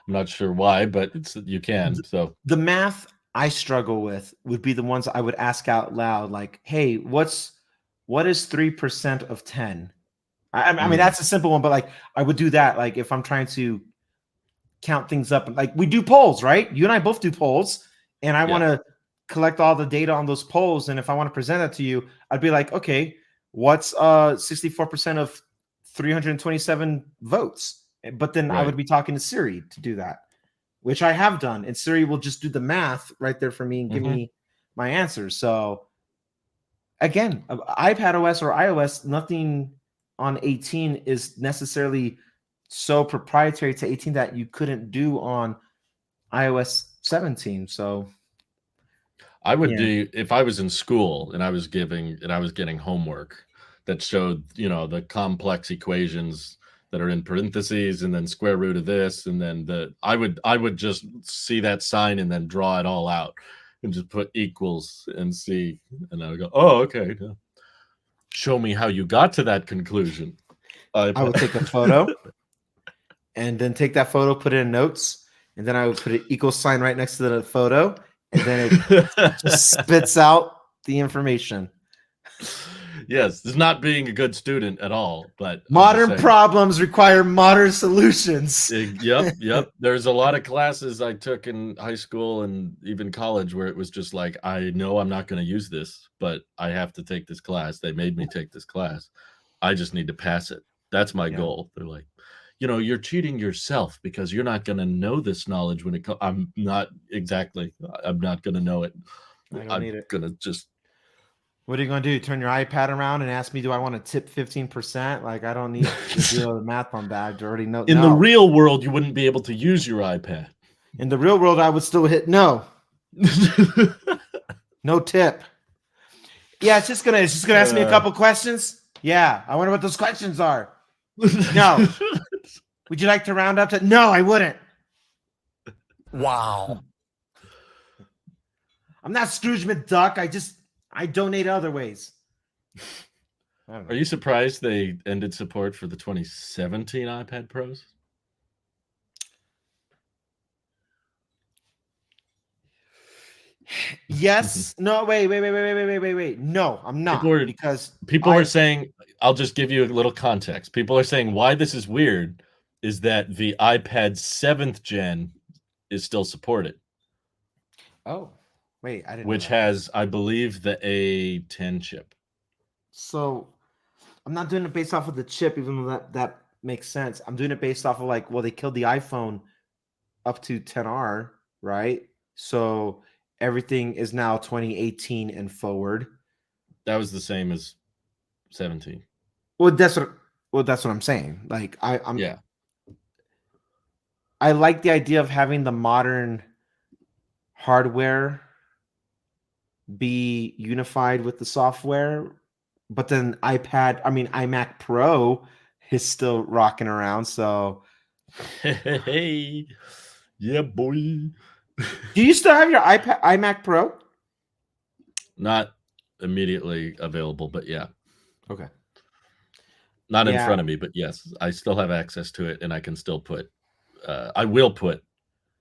I'm not sure why, but you can. So the math I struggle with would be the ones I would ask out loud, like, "Hey, what is 3% of 10?" I mean, that's a simple one, but like I would do that. Like if I'm trying to count things up, like we do polls, right? You and I both do polls, and I want to collect all the data on those polls. And if I want to present that to you, I'd be like, okay, what's 64% of 327 votes? But then I would be talking to Siri to do that, which I have done. And Siri will just do the math right there for me and give me my answers. So again, iPad OS or iOS, nothing on 18 is necessarily so proprietary to 18 that you couldn't do on iOS 17. So I would do, if I was in school and I was getting homework that showed, the complex equations that are in parentheses and then square root of this, and then I would just see that sign and then draw it all out and just put equals and see, and I would go, oh, okay. Show me how you got to that conclusion. I would take a photo and then take that photo, put it in notes, and then I would put an equal sign right next to the photo, and then it just spits out the information. Yes, it's not being a good student at all, but modern problems require modern solutions. Yep. There's a lot of classes I took in high school and even college where it was just like, I know I'm not going to use this, but I have to take this class. They made me take this class. I just need to pass it. That's my goal. They're like, you're cheating yourself because you're not going to know this knowledge when it comes. I'm not going to know it. I'm going to just. What are you going to do? Turn your iPad around and ask me, do I want to tip 15%? Like, I don't need to do the math on that. I already know. In the real world, you wouldn't be able to use your iPad. In the real world, I would still hit no. No tip. Yeah, it's just gonna ask me a couple questions. Yeah, I wonder what those questions are. No. Would you like to round up to? No, I wouldn't. Wow. I'm not Scrooge McDuck. I donate other ways. Are you surprised they ended support for the 2017 iPad Pros? Yes. No, wait. No, I'm not. Because people are saying, I'll just give you a little context. People are saying why this is weird is that the iPad 7th gen is still supported. Oh, wait, I didn't know which has, I believe, the A10 chip. So I'm not doing it based off of the chip, even though that makes sense. I'm doing it based off of like, well, they killed the iPhone up to 10R, right? So everything is now 2018 and forward. That was the same as 17. Well, that's what I'm saying. Like I like the idea of having the modern hardware be unified with the software, but then iMac Pro is still rocking around. So hey, yeah, boy. Do you still have your iMac Pro? Not immediately available, but yeah. Okay. Not in front of me, but yes, I still have access to it, and I can still put. I will put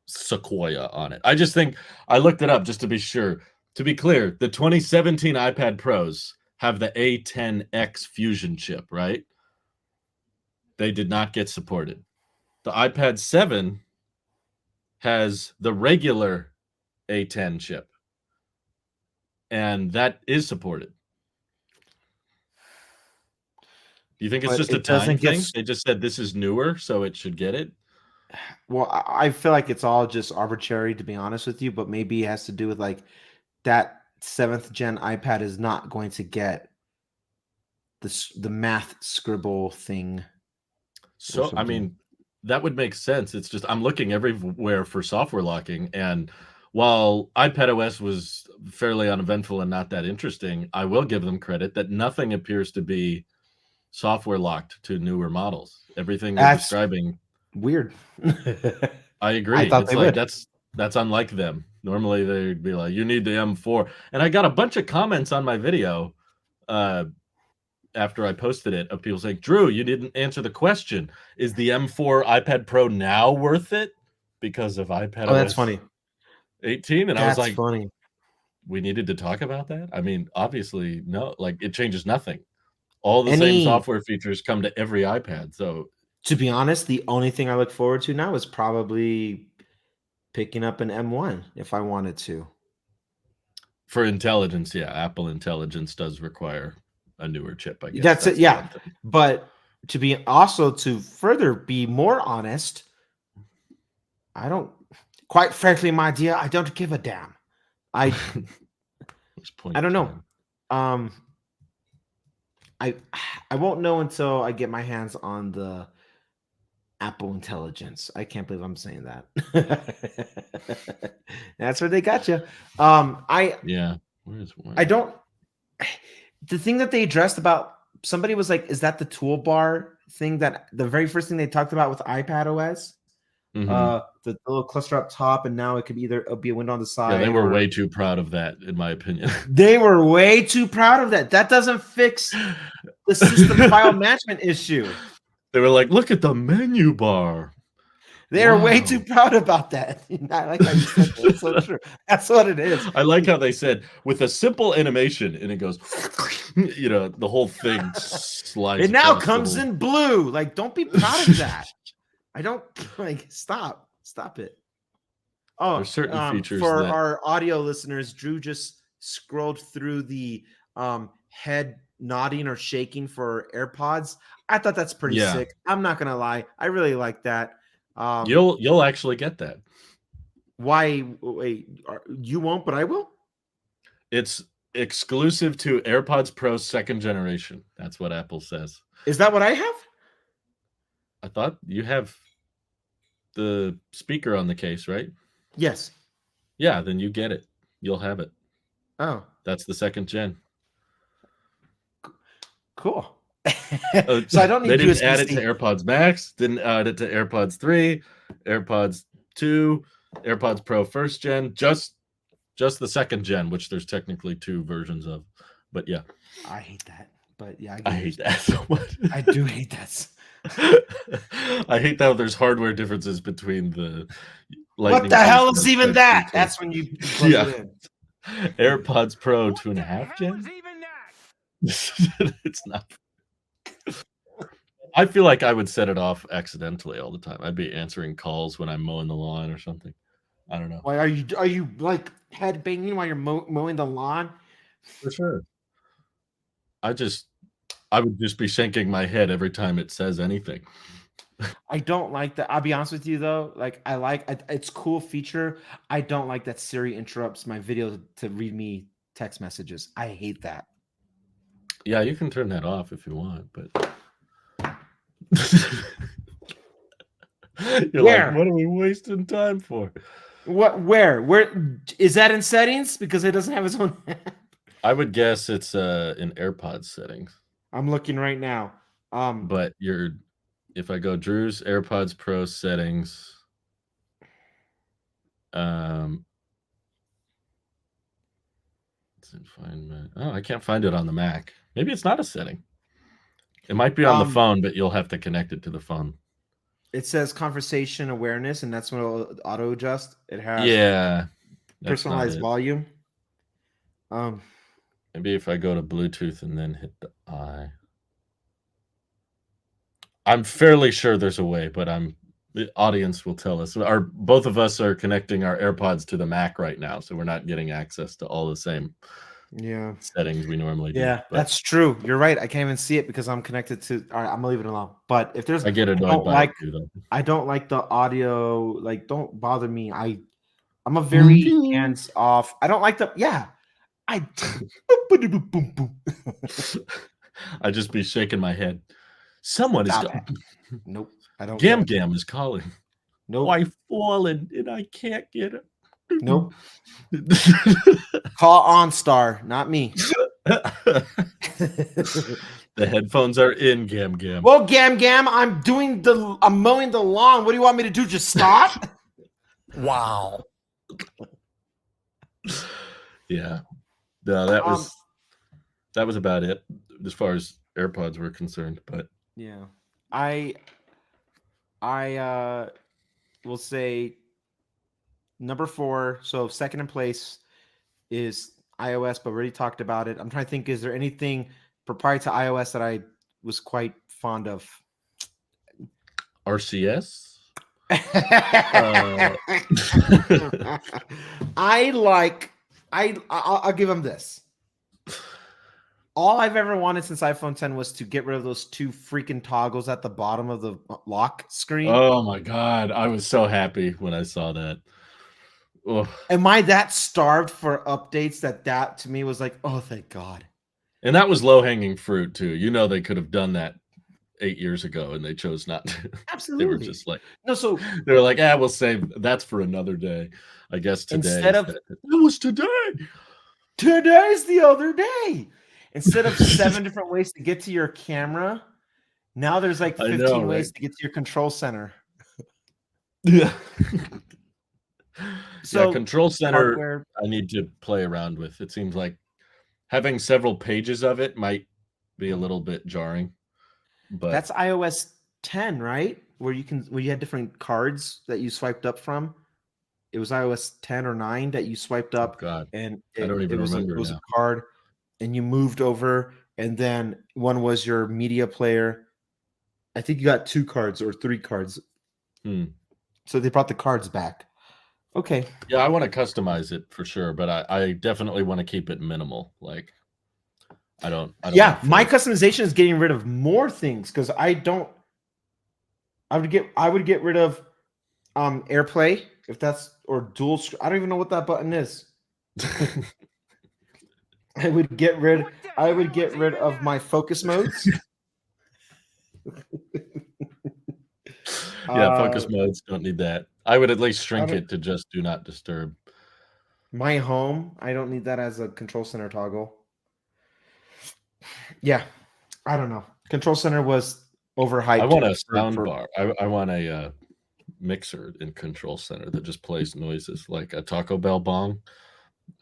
Sequoia on it. I just think I looked it up just to be sure. To be clear, the 2017 iPad Pros have the A10X Fusion chip, right? They did not get supported. The iPad 7 has the regular A10 chip, and that is supported. Do you think it's But just a it time doesn't get thing? They just said this is newer, so it should get it. well, I feel like it's all just arbitrary, to be honest with you, but maybe it has to do with like that 7th gen iPad is not going to get the math scribble thing. So I something. mean, that would make sense. It's just I'm looking everywhere for software locking, and while iPadOS was fairly uneventful and not that interesting, I will give them credit that nothing appears to be software locked to newer models. Everything they're That's describing, weird. I agree. I thought It's they like would. that's unlike them. Normally they'd be like, you need the M4. And I got a bunch of comments on my video after I posted it of people saying, Drew, you didn't answer the question. Is the M4 iPad Pro now worth it because of iPadOS Oh, that's funny. 18? And I was That's like, funny. we needed to talk about that? I mean, obviously, no, like it changes nothing. All the same software features come to every iPad. So to be honest, the only thing I look forward to now is probably picking up an M1 if I wanted to. for intelligence, yeah, Apple Intelligence does require a newer chip, I guess. That's it, the yeah. one thing. But to further be more honest, I don't, quite frankly, my dear, I don't give a damn. I don't know. I won't know until I get my hands on the Apple Intelligence. I can't believe I'm saying that. That's where they got you. Yeah. I don't. The thing that they addressed about somebody was like, "Is that the toolbar thing that the very first thing they talked about with iPadOS? The little cluster up top, and now it could either be a window on the side." Yeah, they were way too proud of that, in my opinion. They were way too proud of that. That doesn't fix the system file management issue. They were like, look at the menu bar. They are way too proud about that. I like how you said that. It's so true. That's what it is. I like how they said with a simple animation, and it goes, you know, the whole thing slides. It now comes in blue. Like, don't be proud of that. I don't like. Stop it. Oh, there's certain features for our audio listeners. Drew just scrolled through the head nodding or shaking for AirPods. I thought that's pretty sick. I'm not gonna lie. I really like that. You'll actually get that. Why? Wait, you won't, but I will. It's exclusive to AirPods Pro 2nd generation. That's what Apple says. Is that what I have? I thought you have the speaker on the case, right? Yes. Yeah, then you get it. You'll have it. Oh, that's the 2nd gen. Cool. So I don't need. They didn't add it to AirPods Max. Didn't add it to AirPods 3, AirPods 2, AirPods Pro 1st gen. Just the 2nd gen, which there's technically 2 versions of. But yeah, I hate that. But yeah, I hate that so much. I do hate that. I hate how there's hardware differences between the. What the hell is even that? That's when you. Yeah. AirPods Pro 2.5 gen. It's not. I feel like I would set it off accidentally all the time. I'd be answering calls when I'm mowing the lawn or something. I don't know. Why are you like head banging while you're mowing the lawn? For sure. I would just be shaking my head every time it says anything. I don't like that. I'll be honest with you though. Like it's cool feature. I don't like that Siri interrupts my video to read me text messages. I hate that. Yeah, you can turn that off if you want, but you're like, what are we wasting time for? What? Where is that in settings? Because it doesn't have its own app. I would guess it's in AirPods settings. I'm looking right now. But if I go Drew's AirPods Pro settings, I can't find it on the Mac. Maybe it's not a setting. It might be on the phone, but you'll have to connect it to the phone. It says conversation awareness, and that's when it'll auto adjust. It has personalized volume. Maybe if I go to Bluetooth and then hit the I. I'm fairly sure there's a way, but the audience will tell us. Both of us are connecting our AirPods to the Mac right now, so we're not getting access to all the same Yeah. settings we normally do. Yeah, But that's true. You're right. I can't even see it because I'm connected to. All right, I'm gonna leave it alone. But if there's, I get annoyed don't by like, it too, though. I don't like the audio. Like, don't bother me. I'm a very hands off. I don't like the. Yeah, I. boom, boom, boom. I just be shaking my head. Someone is Stop it. Nope, I don't. Gam get it. Gam is calling. Nope. I've fallen and I can't get it. Nope. Call OnStar, not me. The headphones are in, Gam Gam. Well, Gam Gam, I'm mowing the lawn. What do you want me to do? Just stop? Wow. Yeah. No, that was about it as far as AirPods were concerned. But yeah, I will say number 4. So second in place is iOS, but we already talked about it. I'm trying to think, is there anything proprietary to iOS that I was quite fond of? RCS? I'll give them this. All I've ever wanted since iPhone 10 was to get rid of those 2 freaking toggles at the bottom of the lock screen. Oh my God. I was so happy when I saw that. Oh. Am I that starved for updates that to me was like, oh, thank God. And that was low-hanging fruit too. You know, they could have done that 8 years ago and they chose not to. Absolutely. They were just like, no, so they were like, we'll save that's for another day. I guess today instead of that was today. Today's the other day. Instead of 7 different ways to get to your camera, now there's like 15 ways to get to your control center. Yeah. So yeah, control center hardware, I need to play around with. It seems like having several pages of it might be a little bit jarring. But that's iOS 10, right? Where you had different cards that you swiped up from. It was iOS 10 or 9 that you swiped up. Oh God, and I don't even remember. It was a card, and you moved over, and then one was your media player. I think you got 2 cards or 3 cards. So they brought the cards back. Okay. Yeah, I want to customize it for sure, but I definitely want to keep it minimal. Like, I don't yeah, my customization is getting rid of more things because I would get rid of AirPlay if that's, or dual. I don't even know what that button is. I would get rid of my focus modes. Yeah, focus modes don't need that. I would at least shrink it to just do not disturb. My home, I don't need that as a control center toggle. Yeah, I don't know. Control center was overhyped. I want a sound bar. I want a mixer in control center that just plays noises like a Taco Bell bong.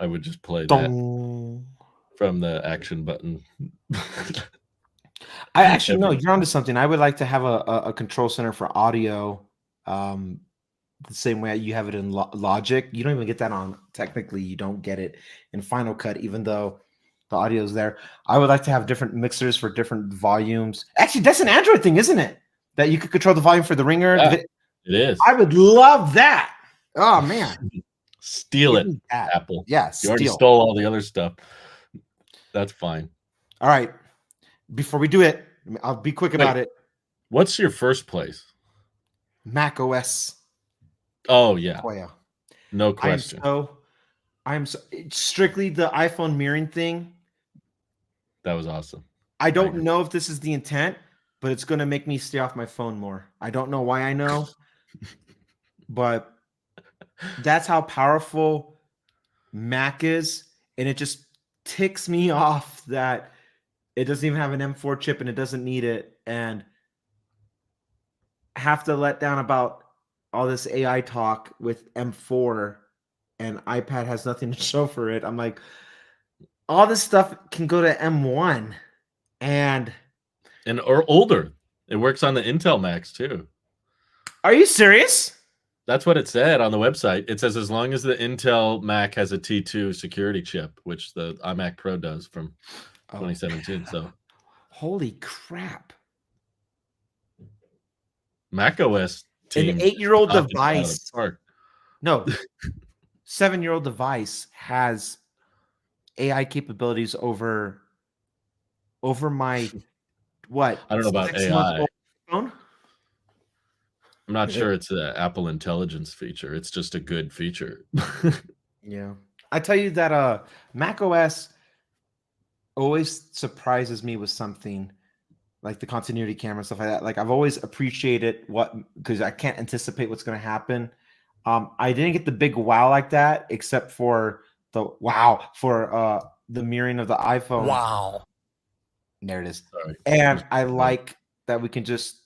I would just play that from the action button. I actually know you're onto something. I would like to have a control center for audio, the same way you have it in Logic. You don't even get that on. Technically, you don't get it in Final Cut, even though the audio is there. I would like to have different mixers for different volumes. Actually, that's an Android thing, isn't it? That you could control the volume for the ringer. Yeah, it is. I would love that. Oh man, steal it, Apple. Yeah, you already stole all the other stuff. That's fine. All right. Before we do it, I'll be quick about it. What's your first place? Mac OS. Oh yeah, Koya. No question. I'm so strictly the iPhone mirroring thing. That was awesome. I don't know if this is the intent, but it's going to make me stay off my phone more. I don't know why I know, but that's how powerful Mac is, and it just ticks me off that it doesn't even have an M4 chip and it doesn't need it, and have to let down about all this AI talk with M4 and iPad has nothing to show for it. I'm like, all this stuff can go to M1 or older. It works on the Intel Macs too. Are you serious? That's what it said on the website. It says as long as the Intel Mac has a T2 security chip, which the iMac Pro does from 2017. So, holy crap! Mac OS team, an 8-year-old device. No, 7-year-old device has AI capabilities over my what I don't know about 6-month-old AI. phone. I'm not sure it's an Apple Intelligence feature. It's just a good feature. Yeah, I tell you that Mac OS always surprises me with something like the continuity camera and stuff like that. Like I've always appreciated because I can't anticipate what's going to happen. I didn't get the big wow like that, except for the wow for the mirroring of the iPhone. Wow. There it is. Sorry. And I like that we can just.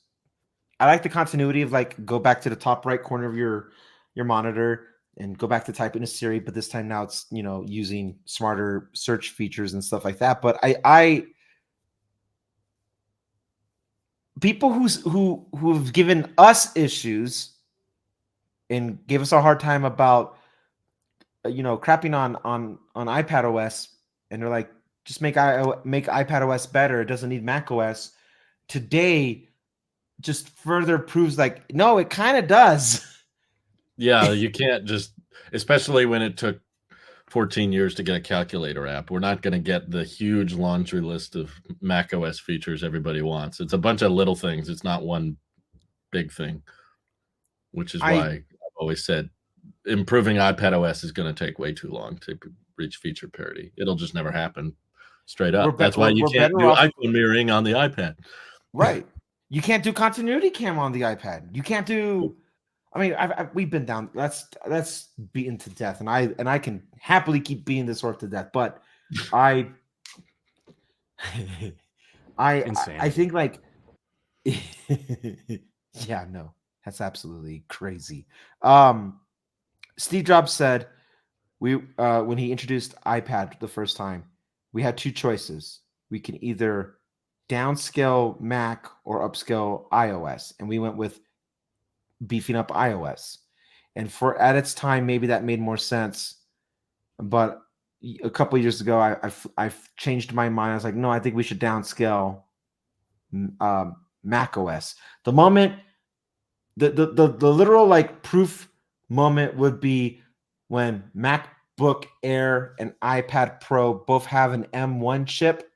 I like the continuity of like go back to the top right corner of your monitor and go back to type in a Siri, but this time now it's using smarter search features and stuff like that. But I people who've given us issues and gave us a hard time about crapping on iPad OS, and they're like, just make iPad OS better. It doesn't need Mac OS. Today just further proves like, no, it kind of does. Yeah, you can't just, especially when it took 14 years to get a calculator app. We're not going to get the huge laundry list of Mac OS features everybody wants. It's a bunch of little things. It's not one big thing, which is why I've always said improving iPad OS is going to take way too long to reach feature parity. It'll just never happen straight up. That's why you can't do iPhone mirroring on the iPad. Right. You can't do continuity cam on the iPad. You can't do. I mean, we've been down. That's beaten to death, and I can happily keep beating this horse to death. But I think like, yeah, no, that's absolutely crazy. Steve Jobs said when he introduced iPad the first time, we had two choices. We can either downscale Mac or upscale iOS, and we went with beefing up iOS. And at its time, maybe that made more sense. But a couple of years ago, I've changed my mind. I was like, no, I think we should downscale Mac OS. The moment, the literal like proof moment would be when MacBook Air and iPad Pro both have an M1 chip.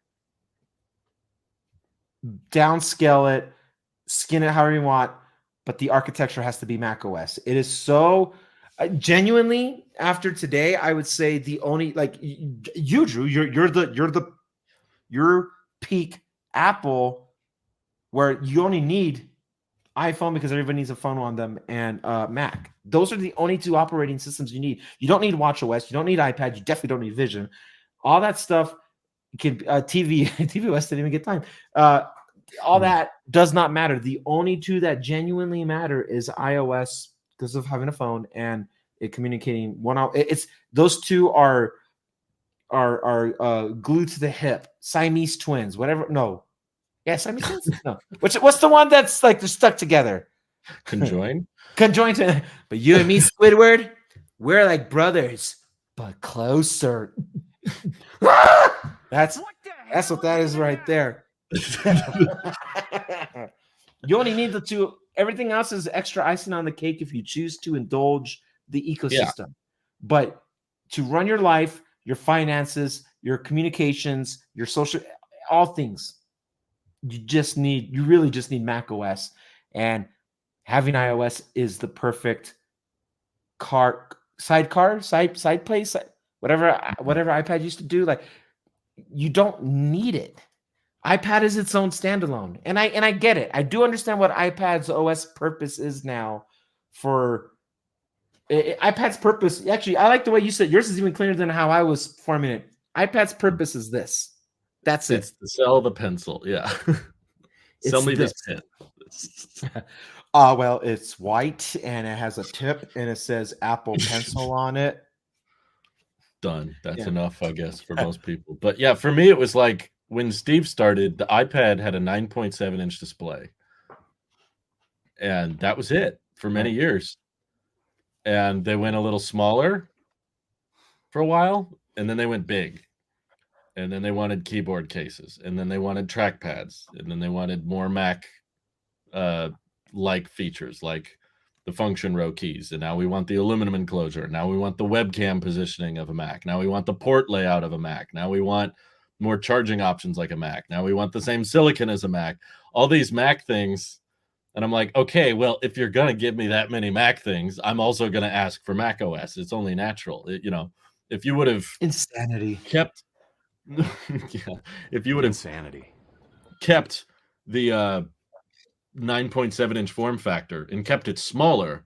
Downscale it, skin it however you want, but the architecture has to be Mac OS. It is so genuinely after today, I would say the only like you, Drew, you're peak Apple, where you only need iPhone because everybody needs a phone on them, and Mac. Those are the only two operating systems you need. You don't need watchOS. You don't need iPad. You definitely don't need Vision. All that stuff can tvOS didn't even get time. All that does not matter. The only two that genuinely matter is iOS because of having a phone and it communicating one out. It's those two are glued to the hip. Siamese twins, whatever. No, yeah, Siamese twins. No, what's the one that's like they're stuck together? Conjoined. Conjoined. But you and me, Squidward, we're like brothers, but closer. That's what that is right there. You only need the two. Everything else is extra icing on the cake if you choose to indulge the ecosystem. Yeah. But to run your life, your finances, your communications, your social, all things, you really just need Mac OS. And having iOS is the perfect side place, whatever iPad used to do. Like, you don't need it. iPad is its own standalone, and I get it. I do understand what iPad's OS purpose is now. For iPad's purpose, actually, I like the way you said yours is even clearer than how I was forming it. iPad's purpose is this. That's it. It's to sell the pencil. Yeah. Sell me this pen. Well, it's white and it has a tip and it says Apple Pencil on it. Done. That's enough, I guess, for most people. But yeah, for me, it was like when Steve started, the iPad had a 9.7-inch display. And that was it for many years. And they went a little smaller for a while, and then they went big. And then they wanted keyboard cases, and then they wanted trackpads, and then they wanted more Mac like features, like the function row keys, and now we want the aluminum enclosure. Now we want the webcam positioning of a Mac. Now we want the port layout of a Mac. Now we want more charging options like a Mac. Now we want the same silicon as a Mac. All these Mac things. And I'm like, okay, well, if you're going to give me that many Mac things, I'm also going to ask for Mac OS. It's only natural. If you would have Insanity. kept, yeah, if you would have Insanity. kept the 9.7-inch form factor and kept it smaller,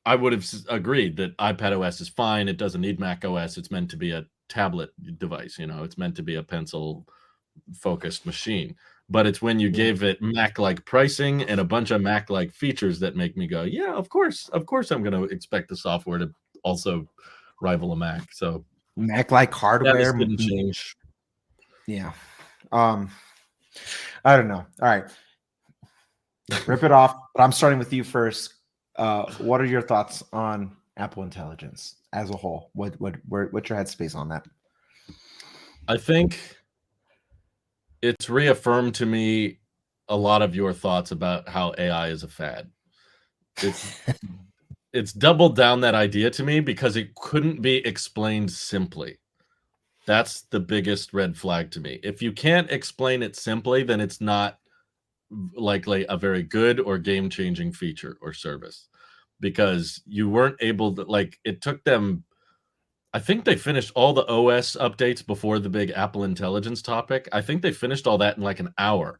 I would have agreed that iPad OS is fine. It doesn't need Mac OS. It's meant to be a tablet device. It's meant to be a pencil-focused machine. But it's when you gave it Mac-like pricing and a bunch of Mac-like features that make me go, yeah, of course I'm going to expect the software to also rival a Mac. So Mac-like hardware didn't change. Yeah. I don't know. All right. Rip it off. But I'm starting with you first. What are your thoughts on Apple Intelligence as a whole? What's your headspace on that? I think it's reaffirmed to me a lot of your thoughts about how AI is a fad. It's doubled down that idea to me because it couldn't be explained simply. That's the biggest red flag to me. If you can't explain it simply, then it's not likely a very good or game-changing feature or service, because you weren't able to, it took them, I think they finished all the OS updates before the big Apple Intelligence topic. I think they finished all that in like an hour.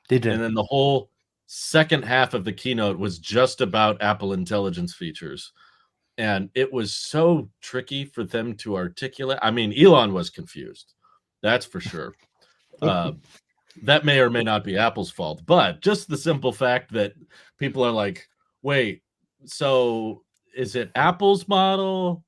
They did. And then the whole second half of the keynote was just about Apple Intelligence features. And it was so tricky for them to articulate. I mean, Elon was confused. That's for sure. That may or may not be Apple's fault. But just the simple fact that people are like, wait, so is it Apple's model?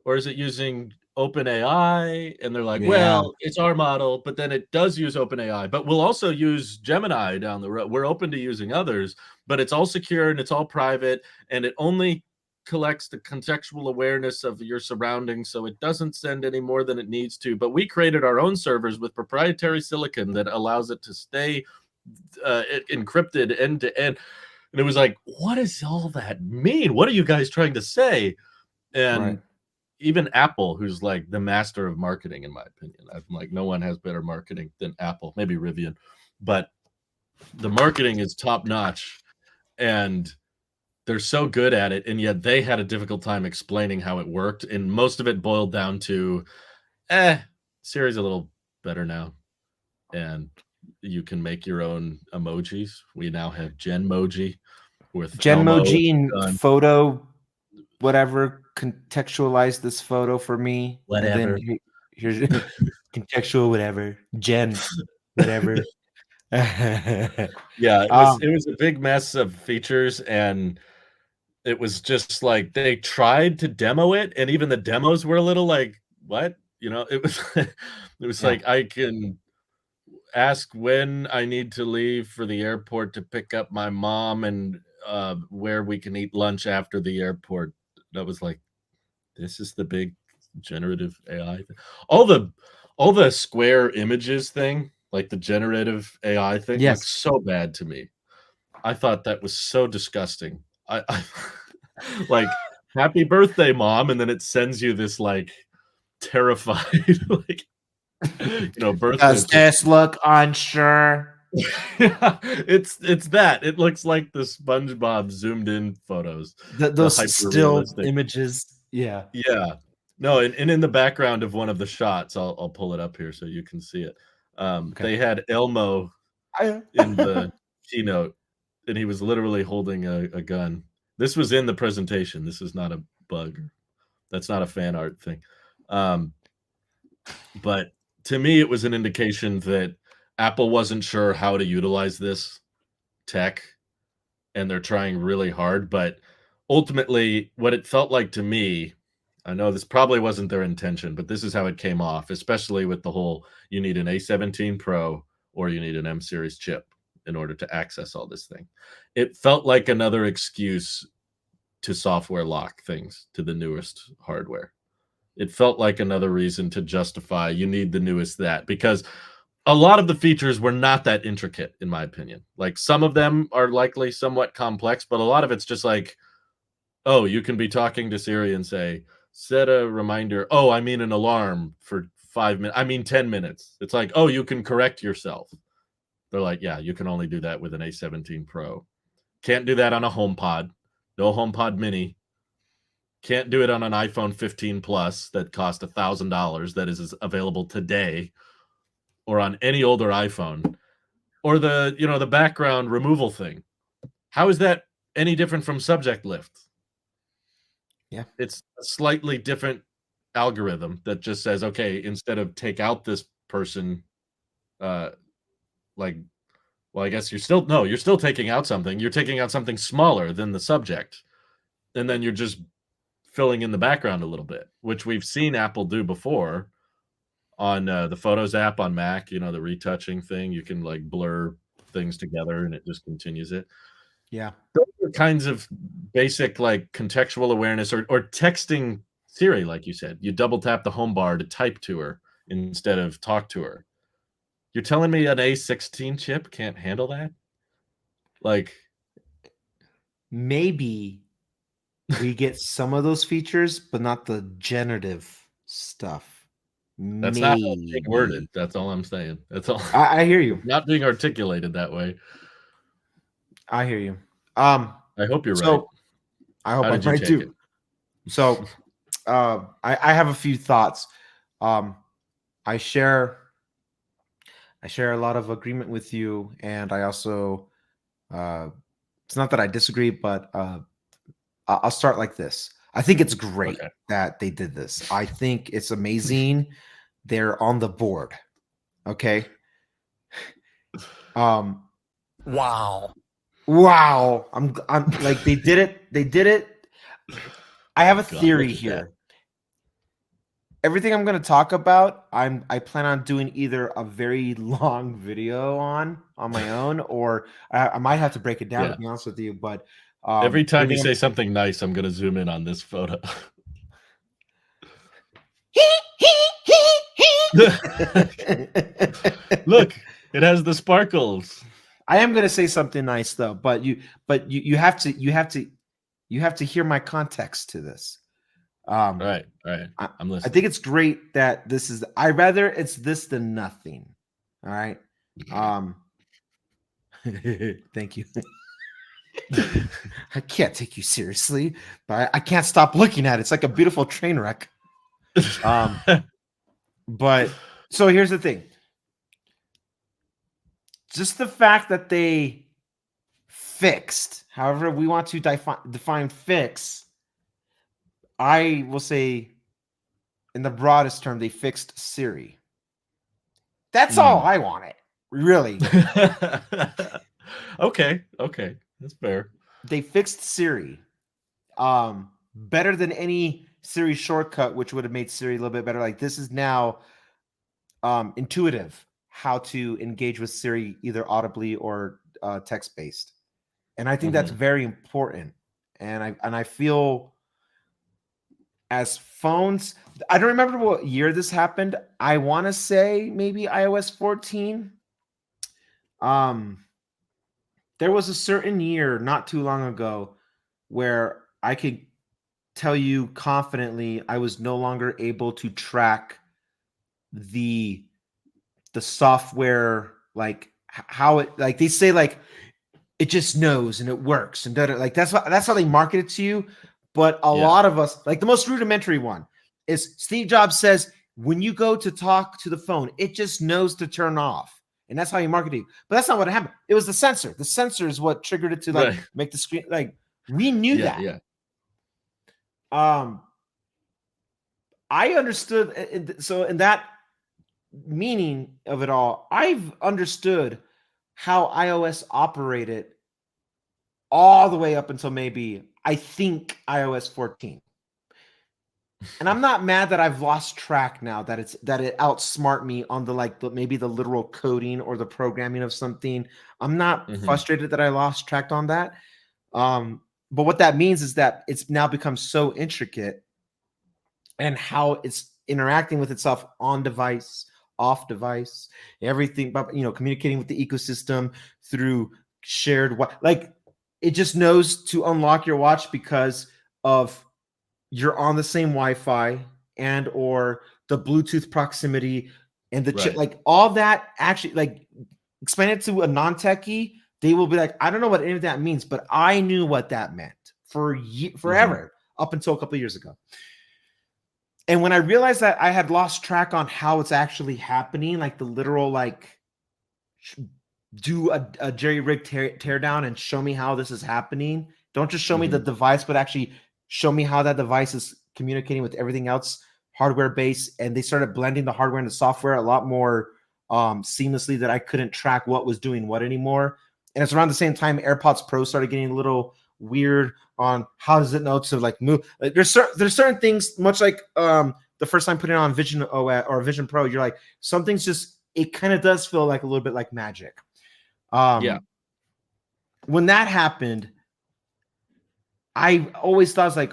Or is it using OpenAI? And they're like, well, it's our model, but then it does use OpenAI. But we'll also use Gemini down the road. We're open to using others, but it's all secure and it's all private, and it only collects the contextual awareness of your surroundings, so it doesn't send any more than it needs to. But we created our own servers with proprietary silicon that allows it to stay encrypted end to end. And it was like, what does all that mean? What are you guys trying to say? And even Apple, who's like the master of marketing, in my opinion, I'm like, no one has better marketing than Apple, maybe Rivian, but the marketing is top notch and they're so good at it. And yet they had a difficult time explaining how it worked. And most of it boiled down to, Siri's a little better now. And you can make your own emojis. We now have Genmoji with Genmoji and photo, whatever, contextualize this photo for me. Whatever. And then here's contextual, whatever. Gen, whatever. Yeah, it was a big mess of features, and it was just like they tried to demo it, and even the demos were a little like, what? It was like, I can ask when I need to leave for the airport to pick up my mom and where we can eat lunch after the airport. That was like, this is the big generative AI thing. All the square images thing, like the generative AI thing, looks so bad to me. I thought that was so disgusting. I like, happy birthday, mom, and then it sends you this like terrified like birthday. Does this look unsure? Yeah, it's that. It looks like the SpongeBob zoomed in photos. Those still images. Yeah. No, and in the background of one of the shots, I'll pull it up here so you can see it. They had Elmo in the keynote, and he was literally holding a gun. This was in the presentation. This is not a bug. That's not a fan art thing. But to me, it was an indication that Apple wasn't sure how to utilize this tech, and they're trying really hard. But ultimately, what it felt like to me, I know this probably wasn't their intention, but this is how it came off, especially with the whole, you need an A17 Pro or you need an M series chip in order to access all this thing. It felt like another excuse to software lock things to the newest hardware. It felt like another reason to justify you need the newest that, because a lot of the features were not that intricate, in my opinion. Like, some of them are likely somewhat complex, but a lot of it's just like, oh, you can be talking to Siri and say, set a reminder. Oh, I mean an alarm for 5 minutes. I mean 10 minutes. It's like, oh, you can correct yourself. They're like, yeah, you can only do that with an A17 Pro. Can't do that on a HomePod. No HomePod Mini. Can't do it on an iPhone 15 Plus that cost $1,000 that is available today, or on any older iPhone, or the background removal thing. How is that any different from subject lift? Yeah. It's a slightly different algorithm that just says, okay, instead of take out this person, like, well, I guess you're still taking out something. You're taking out something smaller than the subject, and then you're just filling in the background a little bit, which we've seen Apple do before on the Photos app on Mac. The retouching thing. You can like blur things together, and it just continues it. Yeah. Those are kinds of basic like contextual awareness, or texting Siri, like you said. You double tap the home bar to type to her instead of talk to her. You're telling me an A16 chip can't handle that? Like, Maybe we get some of those features, but not the generative stuff. that's not how it's being worded. Maybe. That's all I'm saying. That's all. I hear you. Not being articulated that way. I hear you. I hope you're right. So I hope How I'm did you right take too. it? So I have a few thoughts. I share a lot of agreement with you, and I also it's not that I disagree, but I'll start like this. I think it's great Okay. that they did this. I think it's amazing. They're on the board. Okay. Wow. Wow. I'm like, they did it. They did it. I have a God, theory look at here. Everything I'm going to talk about, I plan on doing either a very long video on my own, or I might have to break it down, Yeah. to be honest with you. But Every time you everything say something nice, I'm going to zoom in on this photo. Look, it has the sparkles. I am going to say something nice though, but you have to hear my context to this. All right. I'm listening. I think it's great that this is. I rather it's this than nothing. All right. Thank you. I can't take you seriously, but I can't stop looking at it. It's like a beautiful train wreck. But so here's the thing. Just the fact that they fixed, however we want to define fix, I will say in the broadest term, they fixed Siri. That's all I wanted, really. Okay. That's fair. They fixed Siri. Better than any Siri shortcut, which would have made Siri a little bit better. Like, this is now intuitive how to engage with Siri, either audibly or text-based. And I think that's very important. And I feel as phones, I don't remember what year this happened. I want to say maybe iOS 14. There was a certain year not too long ago where I could tell you confidently I was no longer able to track the software, like how it, like they say, like it just knows and it works and like that's how they market it to you. But a lot of us, like the most rudimentary one is Steve Jobs says, when you go to talk to the phone, it just knows to turn off. And that's how you market it. But that's not what happened. It was the sensor. The sensor is what triggered it to like make the screen. Like, we knew that. Yeah. I understood. So in that meaning of it all, I've understood how iOS operated all the way up until maybe, I think, iOS 14. And I'm not mad that I've lost track now, that it outsmart me on the maybe the literal coding or the programming of something. I'm not frustrated that I lost track on that. But what that means is that it's now become so intricate, and how it's interacting with itself on device, off device, everything, but communicating with the ecosystem through shared like it just knows to unlock your watch because of you're on the same Wi-Fi and or the Bluetooth proximity and the chip, Right. like all that. Actually, like explain it to a non-techie, they will be like, I don't know what any of that means, but I knew what that meant forever up until a couple of years ago. And when I realized that I had lost track on how it's actually happening, like the literal, like do a jerry rig tear down and show me how this is happening. Don't just show me the device, but actually show me how that device is communicating with everything else hardware based. And they started blending the hardware and the software a lot more seamlessly that I couldn't track what was doing what anymore. And it's around the same time AirPods Pro started getting a little weird on how does it know to like move. Like there's certain things, much like the first time putting on Vision OS or Vision Pro, you're like, something's just, it kind of does feel like a little bit like magic. Yeah. When that happened, I always thought, like,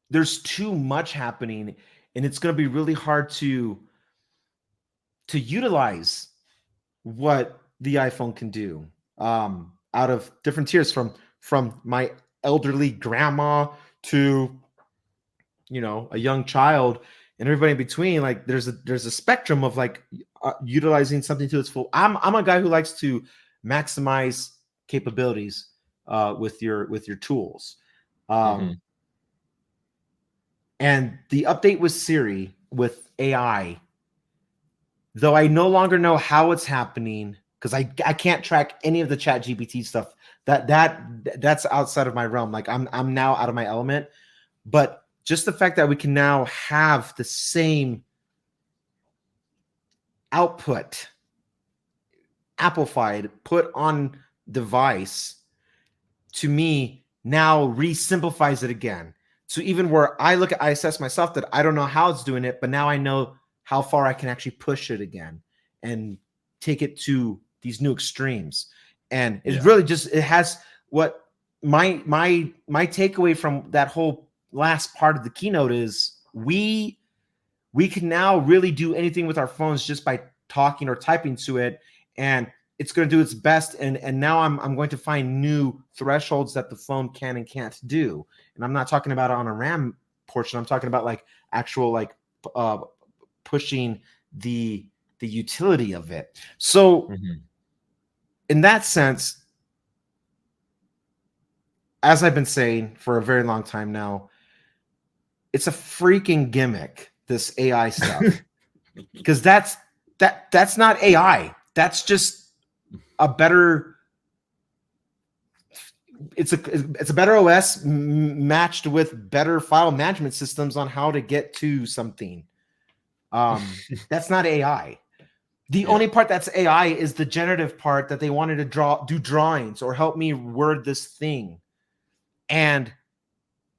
there's too much happening and it's going to be really hard to utilize what the iPhone can do out of different tiers, from my elderly grandma to a young child and everybody in between. Like there's a spectrum of like utilizing something to its full. I'm a guy who likes to maximize capabilities with your tools. And the update with Siri, with AI, though I no longer know how it's happening because I can't track any of the ChatGPT stuff. That's outside of my realm. Like I'm now out of my element. But just the fact that we can now have the same output amplified, put on device, to me now re-simplifies it again. So even where I assess myself that I don't know how it's doing it, but now I know how far I can actually push it again and take it to these new extremes. And it's really just, it has what my takeaway from that whole last part of the keynote is we can now really do anything with our phones just by talking or typing to it, and it's going to do its best. And now I'm going to find new thresholds that the phone can and can't do. And I'm not talking about it on a RAM portion. I'm talking about like actual like pushing the utility of it. So in that sense, as I've been saying for a very long time now, it's a freaking gimmick, this AI stuff. Because that's not AI. That's just a better, it's a better OS matched with better file management systems on how to get to something. That's not AI. The only part that's AI is the generative part that they wanted to do drawings or help me word this thing. And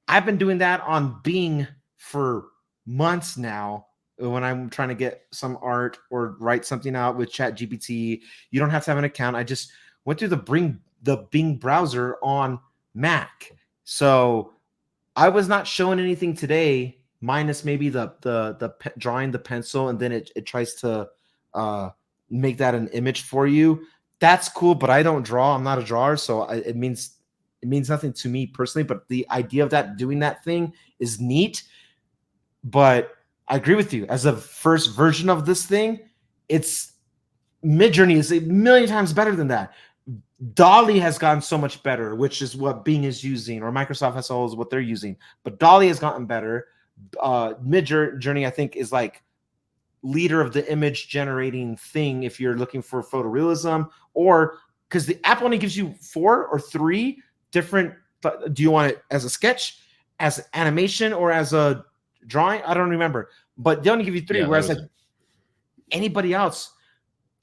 I've been doing that on Bing for months now. When I'm trying to get some art or write something out with ChatGPT, you don't have to have an account. I just went through the Bing browser on Mac. So I was not showing anything today, minus maybe the drawing the pencil, and then it tries to make that an image for you. That's cool, but I don't draw. I'm not a drawer, so it means nothing to me personally. But the idea of that doing that thing is neat. But I agree with you. As a first version of this thing, it's Midjourney is a million times better than that. DALL-E has gotten so much better, which is what Bing is using, or Microsoft as a whole is what they're using. But DALL-E has gotten better. Midjourney, I think, is like leader of the image generating thing if you're looking for photorealism, or because the app only gives you 4 or 3 different. Do you want it as a sketch, as animation, or as a drawing? I don't remember, but they only give you 3. Whereas like anybody else,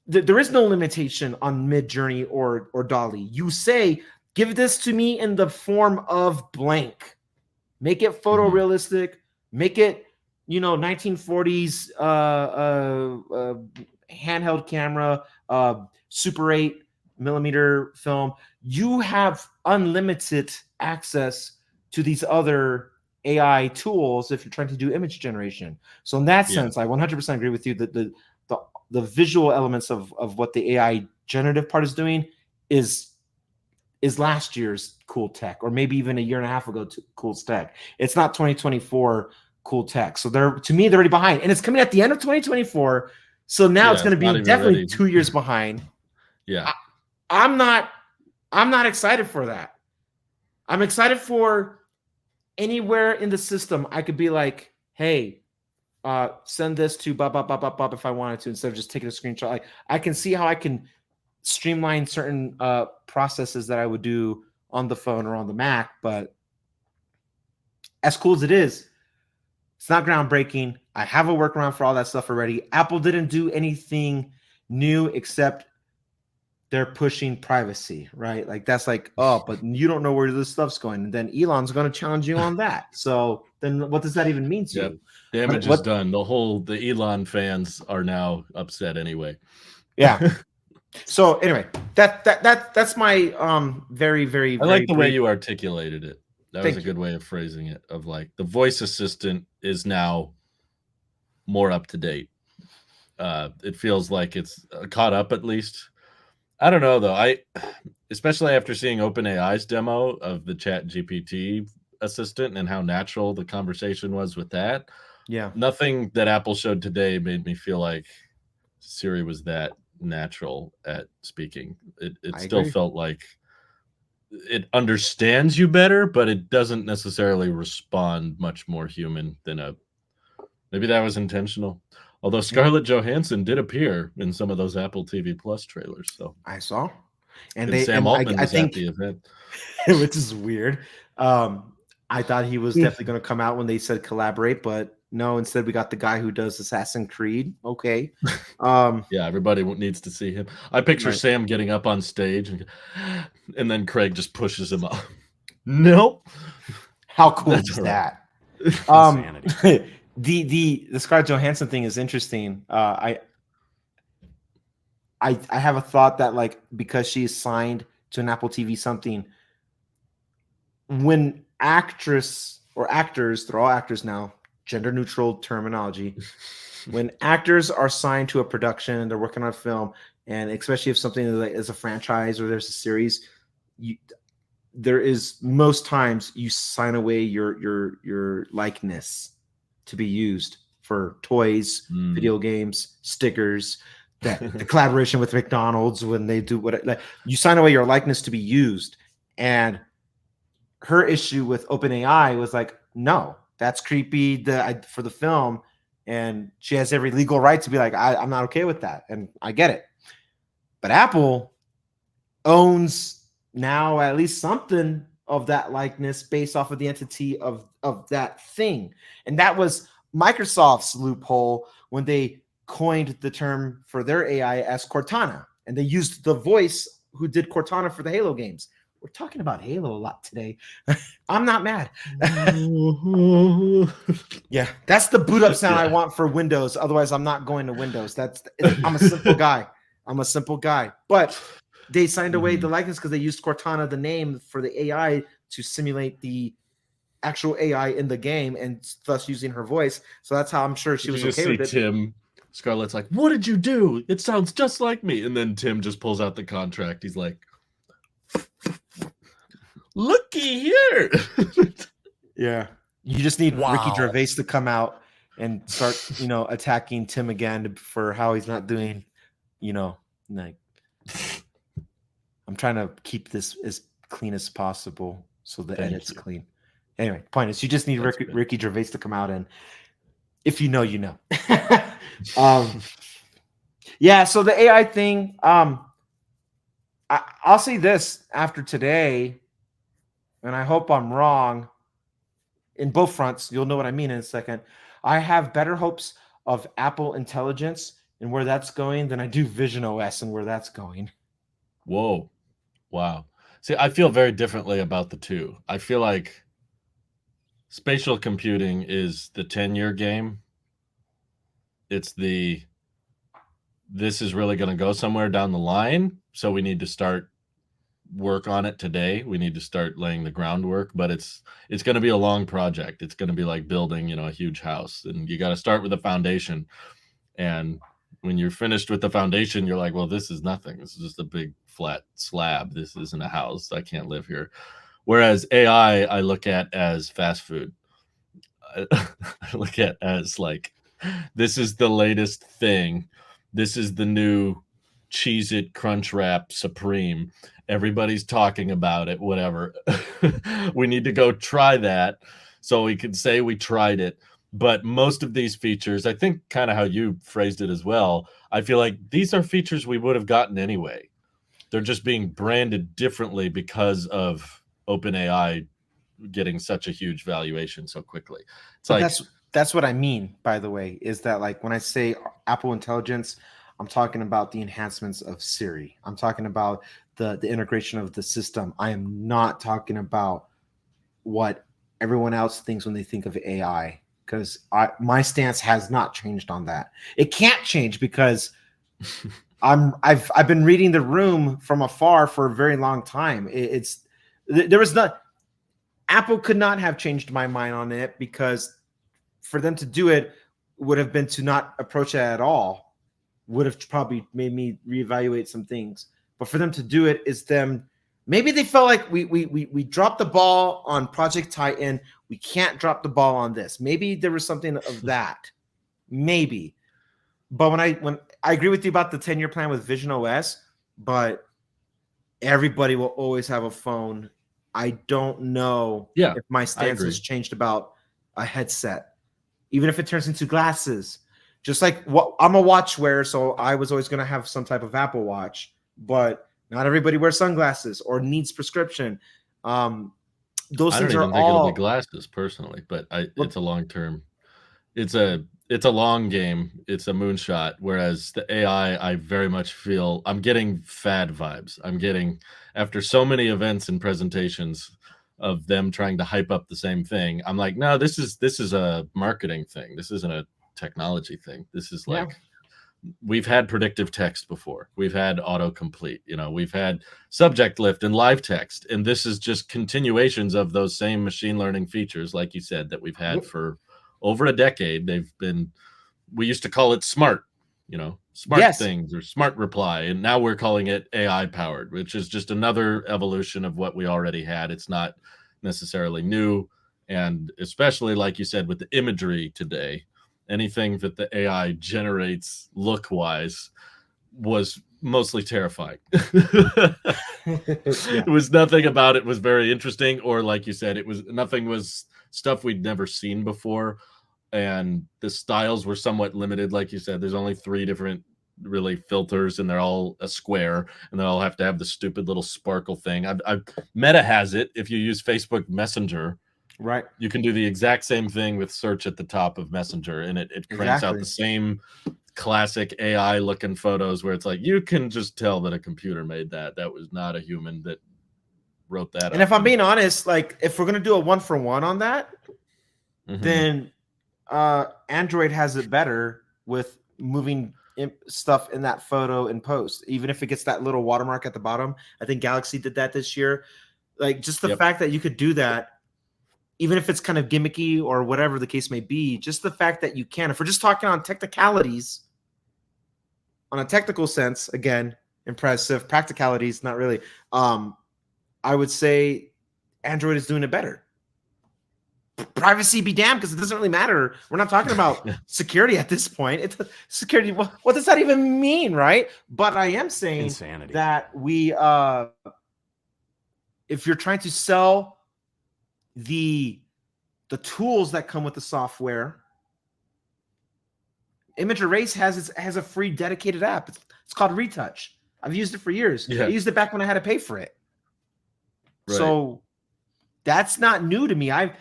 there is no limitation on Midjourney or DALL-E. You say, give this to me in the form of blank, make it photorealistic, make it 1940s handheld camera, Super 8mm film. You have unlimited access to these other AI tools if you're trying to do image generation. So in that Yeah. sense, I 100% agree with you that the visual elements of what the AI generative part is doing is last year's cool tech, or maybe even a year and a half ago cool tech. It's not 2024 cool tech. So to me, they're already behind, and it's coming at the end of 2024. So now it's going to not be even definitely ready. 2 years behind. Yeah. I'm not excited for that. I'm excited for anywhere in the system I could be like, hey, send this to Bob if I wanted to, instead of just taking a screenshot. Like, I can see how I can streamline certain processes that I would do on the phone or on the Mac. But as cool as it is, it's not groundbreaking. I have a workaround for all that stuff already. Apple didn't do anything new except they're pushing privacy, right? Like, that's like, oh, but you don't know where this stuff's going. And then Elon's going to challenge you on that. So then what does that even mean to you? Damage is done. The Elon fans are now upset anyway. Yeah. So anyway, that's my very, very, I like the way brief. you articulated it. That was a good way of phrasing it, of like the voice assistant is now more up to date. It feels like it's caught up, at least. I don't know though. Especially after seeing OpenAI's demo of the Chat GPT assistant and how natural the conversation was with that. Yeah. Nothing that Apple showed today made me feel like Siri was that natural at speaking. It still felt like it understands you better, but it doesn't necessarily respond much more human than maybe that was intentional. Although Scarlett Johansson did appear in some of those Apple TV Plus trailers, so I saw, and Sam Altman was at the event, which is weird. I thought he was definitely going to come out when they said collaborate, but no. Instead, we got the guy who does Assassin's Creed. Okay, yeah, everybody needs to see him. I picture Sam getting up on stage, and then Craig just pushes him off. Nope. How cool is that? The Scarlett Johansson thing is interesting. I have a thought that, like, because she is signed to an Apple TV something, when actress or actors, they're all actors now, gender neutral terminology. When actors are signed to a production and they're working on a film, and especially if something is a franchise or there's a series, there is most times you sign away your likeness to be used for toys, video games, stickers, the collaboration with McDonald's when they do what, like, you sign away your likeness to be used. And her issue with OpenAI was like, no, that's creepy for the film. And she has every legal right to be like, I'm not okay with that. And I get it. But Apple owns now at least something of that likeness based off of the entity of that thing. And that was Microsoft's loophole when they coined the term for their AI as Cortana. And they used the voice who did Cortana for the Halo games. We're talking about Halo a lot today. I'm not mad. Yeah, that's the boot up sound I want for Windows. Otherwise, I'm not going to Windows. I'm a simple guy. But they signed away the likeness because they used Cortana, the name, for the AI to simulate the actual AI in the game, and thus using her voice. So that's how I'm sure she was okay with it. Tim, Scarlett's like, "What did you do? It sounds just like me." And then Tim just pulls out the contract. He's like, "Looky here." Yeah, you just need Ricky Gervais to come out and start, attacking Tim again for how he's not doing, like. I'm trying to keep this as clean as possible so the edit's clean. Anyway, point is, you just need Ricky Gervais to come out, and if you know, you know. Yeah, so the AI thing, I'll say this after today, and I hope I'm wrong in both fronts. You'll know what I mean in a second. I have better hopes of Apple Intelligence and where that's going than I do Vision OS and where that's going. Whoa. Wow. See, I feel very differently about the two. I feel like spatial computing is the 10-year game. It's this is really going to go somewhere down the line, so we need to start work on it today. We need to start laying the groundwork, but it's going to be a long project. It's going to be like building, you know, a huge house, and you got to start with a foundation. And when you're finished with the foundation, you're like, well, this is nothing. This is just a big flat slab. This isn't a house. I can't live here. Whereas AI, I look at as fast food. I look at as like, this is the latest thing. This is the new Cheez-It Crunch Wrap Supreme. Everybody's talking about it, whatever. We need to go try that so we can say we tried it. But most of these features, I think kind of how you phrased it as well, I feel like these are features we would have gotten anyway. They're just being branded differently because of OpenAI getting such a huge valuation so quickly. It's But like that's what I mean, by the way, is that like when I say Apple Intelligence, I'm talking about the enhancements of Siri. I'm talking about the integration of the system. I am not talking about what everyone else thinks when they think of AI, because my stance has not changed on that. It can't change because I've been reading the room from afar for a very long time. There was not Apple could not have changed my mind on it, because for them to do it would have been to not approach it at all, would have probably made me reevaluate some things. But for them to do it is them, maybe they felt like we dropped the ball on Project Titan. We can't drop the ball on this. Maybe there was something of that. Maybe. But when I agree with you about the 10-year plan with Vision OS, but everybody will always have a phone. I don't know if my stance has changed about a headset, even if it turns into glasses. Just like I'm a watch wearer, so I was always going to have some type of Apple Watch, but not everybody wears sunglasses or needs prescription. Those I things don't are even think all it'll be glasses personally, but it's a long term. It's a long game. It's a moonshot. Whereas the AI, I very much feel I'm getting fad vibes. I'm getting, after so many events and presentations of them trying to hype up the same thing, I'm like, no, this is a marketing thing. This isn't a technology thing. This is like, we've had predictive text before. We've had autocomplete, you know, we've had subject lift and live text. And this is just continuations of those same machine learning features, like you said, that we've had for over a decade. We used to call it smart, you know, smart things or smart reply. And now we're calling it AI powered, which is just another evolution of what we already had. It's not necessarily new. And especially, like you said, with the imagery today, anything that the AI generates look-wise was mostly terrifying. It was nothing about it was very interesting, or like you said, nothing was stuff we'd never seen before, and the styles were somewhat limited. Like you said, there's only 3 different really filters, and they're all a square, and they all have to have the stupid little sparkle thing. Meta has it. If you use Facebook Messenger, right, you can do the exact same thing with search at the top of Messenger, and it cranks out the same classic AI looking photos where it's like, you can just tell that a computer made that. That was not a human that wrote that. And if I'm being honest, like if we're going to do a 1-for-1 on that, then Android has it better with moving stuff in that photo in post, even if it gets that little watermark at the bottom. I think Galaxy did that this year. Like just the fact that you could do that, even if it's kind of gimmicky or whatever the case may be, just the fact that you can. If we're just talking on technicalities, on a technical sense, again, impressive. Practicalities, not really. I would say Android is doing it better. Privacy be damned, because it doesn't really matter. We're not talking about security at this point. It's security. What does that even mean, right? But I am saying that if you're trying to sell the tools that come with the software, Image Erase has a free dedicated app. It's called Retouch. I've used it for years. I used it back when I had to pay for it. Right. So that's not new to me. I've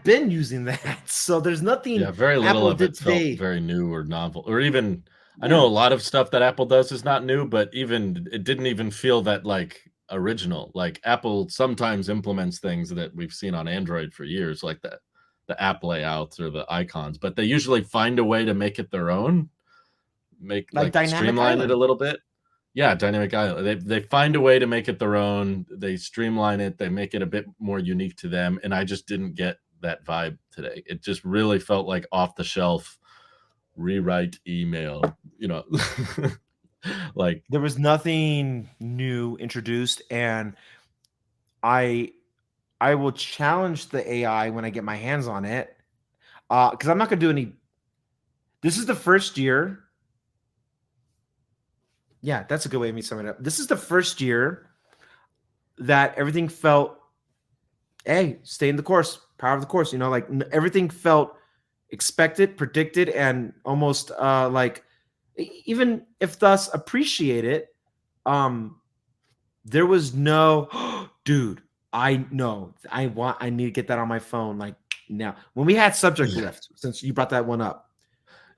been using that. So there's nothing. Yeah, very little of it felt very new or novel, or even I know a lot of stuff that Apple does is not new, but even it didn't even feel that like original. Like Apple sometimes implements things that we've seen on Android for years, like the app layouts or the icons, but they usually find a way to make it their own, like streamline it a little bit. Yeah, dynamic island. They find a way to make it their own. They streamline it. They make it a bit more unique to them. And I just didn't get that vibe today. It just really felt like off the shelf rewrite email. You know, like There was nothing new introduced, and I I will challenge the AI when I get my hands on it, because I'm not gonna do any. This is the first year. Yeah, that's a good way of me summing it up. This is the first year that everything felt, hey, stay in the course, power of the course. You know, like everything felt expected, predicted, and almost like even if thus appreciated. There was no, dude. I know. I need to get that on my phone like now. When we had subject lift, since you brought that one up,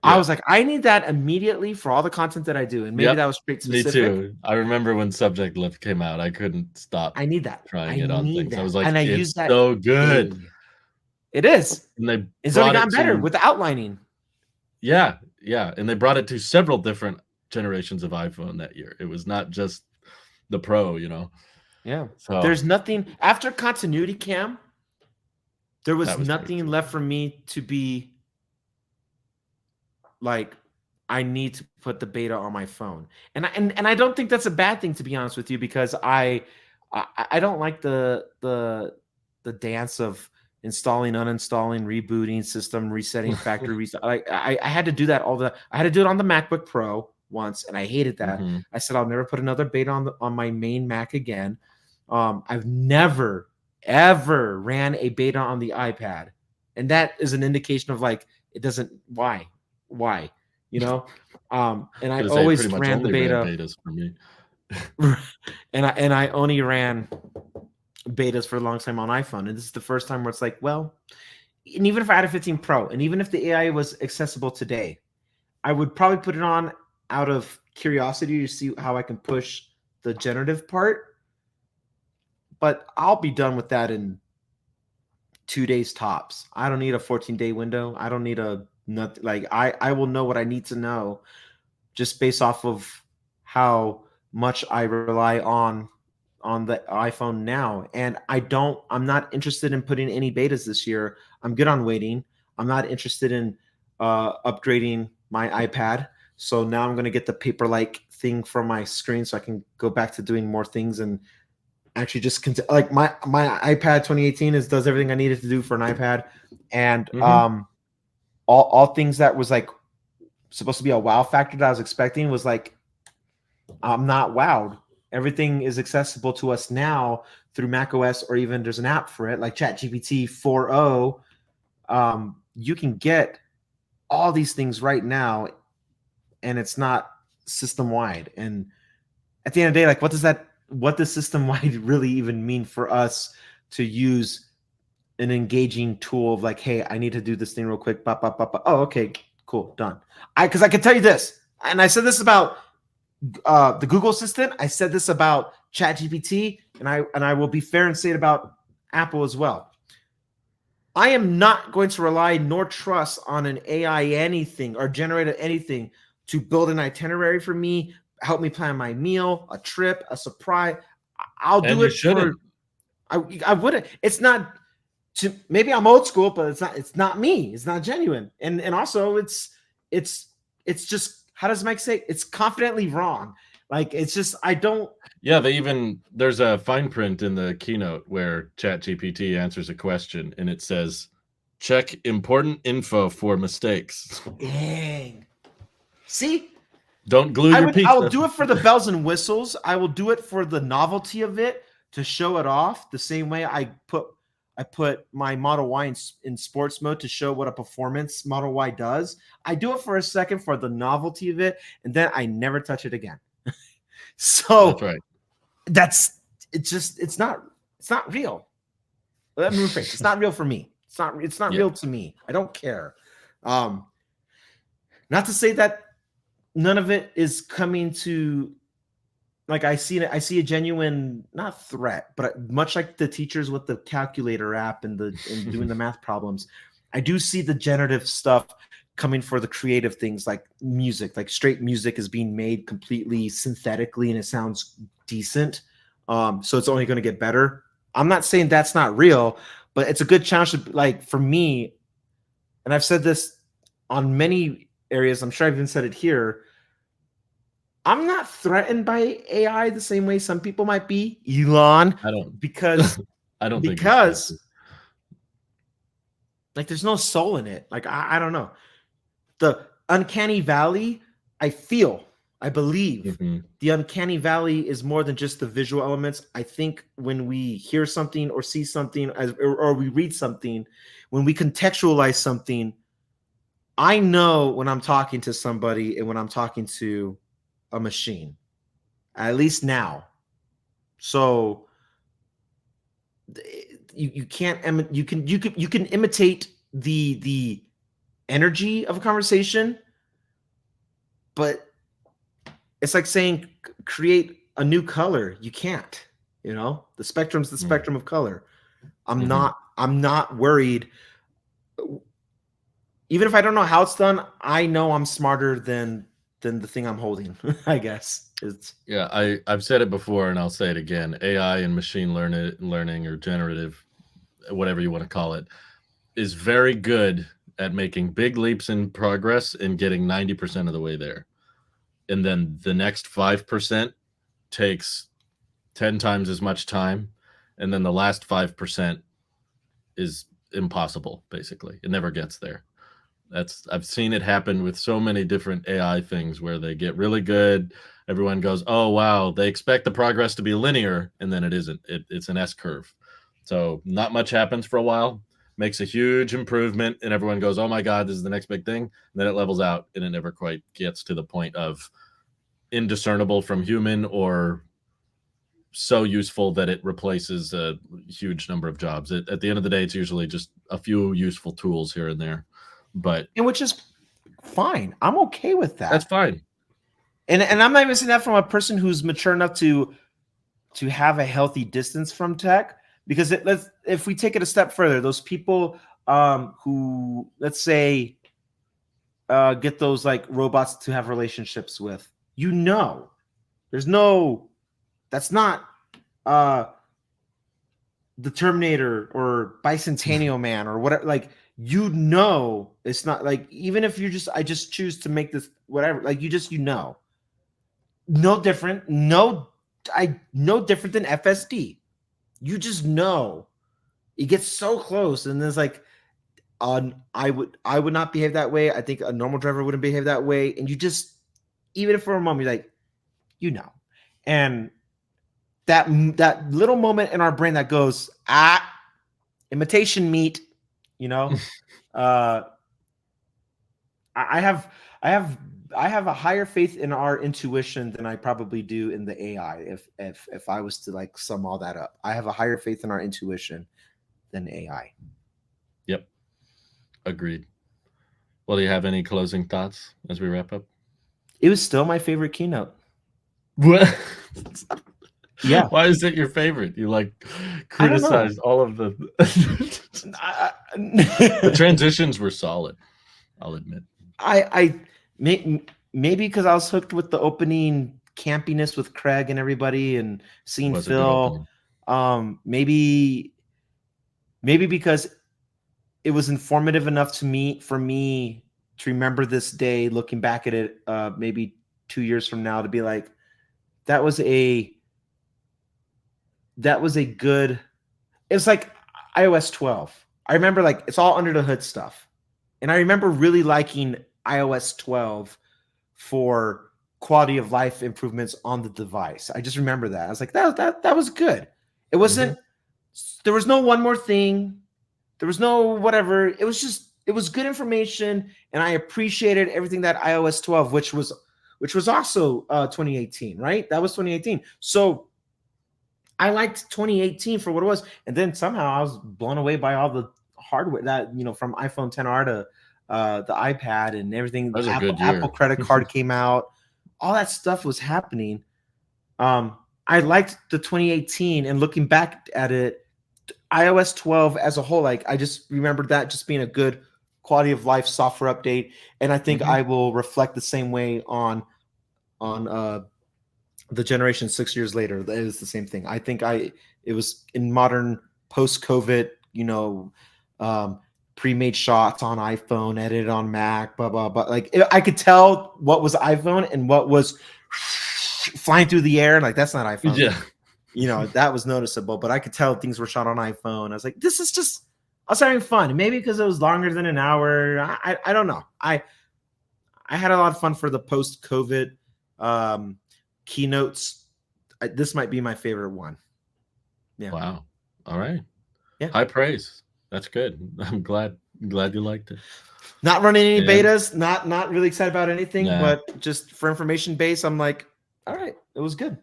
I yeah. was like, I need that immediately for all the content that I do, and maybe Yep, that was straight me specific. too. I remember when Subject Lift came out, I couldn't stop I need that. trying I it on need things. I that, was like, and I use "It's that so good." daily. It is. And they It's only brought it gotten better to with the outlining. yeah, yeah, and they brought it to several different generations of iPhone that year. It was not just the Pro, you know? Yeah. So, There's nothing after continuity cam. There was that was great nothing too. left for me to be like, I need to put the beta on my phone, and I don't think that's a bad thing, to be honest with you, because I don't like the dance of installing, uninstalling, rebooting, system resetting, factory reset. I had to do that I had to do it on the MacBook Pro once, and I hated that. Mhm. I said I'll never put another beta on my main Mac again. I've never ever ran a beta on the iPad, and that is an indication of like it doesn't why, you know. And I Gonna say it pretty always much ran the only ran beta, betas for me. and I only ran betas for a long time on iPhone, and this is the first time where it's like, well, and even if I had a 15 Pro, and even if the AI was accessible today, I would probably put it on out of curiosity to see how I can push the generative part, but I'll be done with that in 2 days tops. I don't need a 14-day window. I don't need a nothing. Like I will know what I need to know just based off of how much I rely on the iPhone now. And I'm not interested in putting any betas this year. I'm good on waiting. I'm not interested in upgrading my iPad. So now I'm going to get the paper-like thing from my screen so I can go back to doing more things and actually just like my iPad 2018 does everything I needed to do for an iPad. And Mhm. all things that was like supposed to be a wow factor that I was expecting was like, I'm not wowed. Everything is accessible to us now through macOS, or even there's an app for it like ChatGPT 4.0. You can get all these things right now, and it's not system wide. And at the end of the day, like, what does system wide really even mean for us to use an engaging tool of like, hey, I need to do this thing real quick. Bop, bop, bop, bop. Oh, okay, cool, done. Because I can tell you this, and I said this about the Google Assistant. I said this about ChatGPT, and I will be fair and say it about Apple as well. I am not going to rely nor trust on an AI anything or generated anything to build an itinerary for me, help me plan my meal, a trip, a surprise. I'll And do you it for. shouldn't. I wouldn't. It's not. Maybe I'm old school, but it's not. It's not me. It's not genuine. And also it's it's just, how does Mike say? It's confidently wrong. Like it's just, I don't. Yeah, there's a fine print in the keynote where ChatGPT answers a question and it says, "Check important info for mistakes." Dang. See, Don't glue your I will pizza. do it for the bells and whistles. I will do it for the novelty of it, to show it off the same way I put my Model Y in sports mode to show what a performance Model Y does. I do it for a second for the novelty of it, and then I never touch it again. That's So right. it's not real. Let me rephrase. It's not real for me. It's not Yeah. real to me. I don't care. Um, Not to say that none of it is coming to, like, I see a genuine, not threat, but much like the teachers with the calculator app and doing the math problems, I do see the generative stuff coming for the creative things like music, like straight music is being made completely synthetically and it sounds decent. So it's only going to get better. I'm not saying that's not real, but it's a good challenge to, like, for me, and I've said this on many areas, I'm sure I've even said it here, I'm not threatened by AI the same way some people might be, Elon, I don't because I don't think because like there's no soul in it. Like I don't know. The uncanny valley, I believe the uncanny valley is more than just the visual elements. I think when we hear something or see something or we read something, when we contextualize something, I know when I'm talking to somebody and when I'm talking to a machine, at least now. So you can't you can imitate the energy of a conversation, but it's like saying create a new color. You can't, the spectrum's the spectrum of color. I'm not worried. Even if I don't know how it's done, I know I'm smarter than the thing I'm holding. I guess it's I've said it before and I'll say it again. AI and machine learning or generative, whatever you want to call it, is very good at making big leaps in progress and getting 90% of the way there. And then the next 5% takes 10 times as much time. And then the last 5% is impossible, basically. It never gets there. I've seen it happen with so many different AI things where they get really good. Everyone goes, oh, wow, they expect the progress to be linear. And then it isn't. It's an S curve. So not much happens for a while, makes a huge improvement. And everyone goes, oh, my God, this is the next big thing. And then it levels out and it never quite gets to the point of indiscernible from human or so useful that it replaces a huge number of jobs. At the end of the day, it's usually just a few useful tools here and there. And which is fine. I'm okay with that. That's fine. And I'm not even saying that from a person who's mature enough to have a healthy distance from tech. Because if we take it a step further, those people who, let's say, get those like robots to have relationships with, that's not the Terminator or Bicentennial Man or whatever. Like, it's not like, even if I just choose to make this whatever, like no different than FSD. You just know it gets so close, and there's like, I would not behave that way. I think a normal driver wouldn't behave that way, and you just, even if for a moment, you're like, and that little moment in our brain that goes, imitation meat. I have a higher faith in our intuition than I probably do in the AI. If I was to like sum all that up, I have a higher faith in our intuition than AI. Yep. Agreed. Well, do you have any closing thoughts as we wrap up? It was still my favorite keynote. What? Yeah. Why is it your favorite? You like criticized all of the the transitions were solid, I'll admit. Maybe because I was hooked with the opening campiness with Craig and everybody and seeing Phil. Maybe because it was informative enough for me to remember this day, looking back at it maybe 2 years from now, to be like, that was a good, it's like iOS 12. I remember, like, it's all under the hood stuff. And I remember really liking iOS 12 for quality of life improvements on the device. I just remember that. I was like, that was good. It wasn't, there was no one more thing. There was no whatever. It was good information. And I appreciated everything that iOS 12, which was also 2018, right? That was 2018. So I liked 2018 for what it was. And then somehow I was blown away by all the hardware that, from iPhone XR to the iPad and everything. Apple credit card came out. All that stuff was happening. I liked the 2018, and looking back at it, iOS 12 as a whole, like, I just remembered that just being a good quality of life software update, and I think Mm-hmm. I will reflect the same way on the generation 6 years later. That is the same thing. I think it was in modern post-COVID, pre-made shots on iPhone, edited on Mac, blah blah blah. Like I could tell what was iPhone and what was flying through the air. Like that's not iPhone. Yeah. That was noticeable. But I could tell things were shot on iPhone. I was like, this is just. I was having fun. Maybe because it was longer than an hour. I don't know. I had a lot of fun for the post-COVID keynotes. This might be my favorite one. Yeah. Wow. All right. Yeah. High praise. That's good. I'm glad you liked it. Not running any betas. Not really excited about anything. Nah. But just for information base, I'm like, all right, it was good.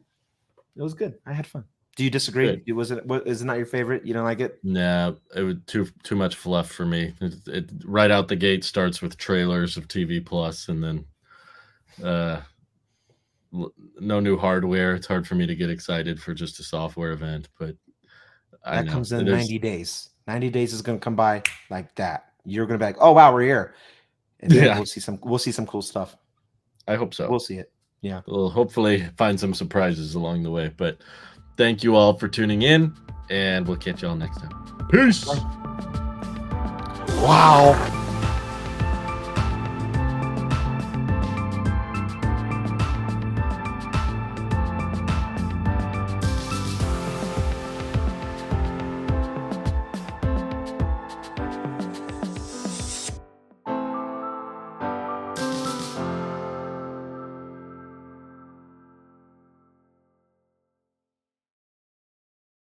It was good. I had fun. Do you disagree? Is it not your favorite? You don't like it? Nah, it was too much fluff for me. It right out the gate starts with trailers of TV Plus, and then no new hardware. It's hard for me to get excited for just a software event, but that comes in 90 days. 90 days is going to come by like that. You're going to be like, oh wow, we're here, and then we'll see some cool stuff. I hope so. We'll see it. Yeah. We'll hopefully find some surprises along the way, but thank you all for tuning in, and we'll catch you all next time. Peace. Wow.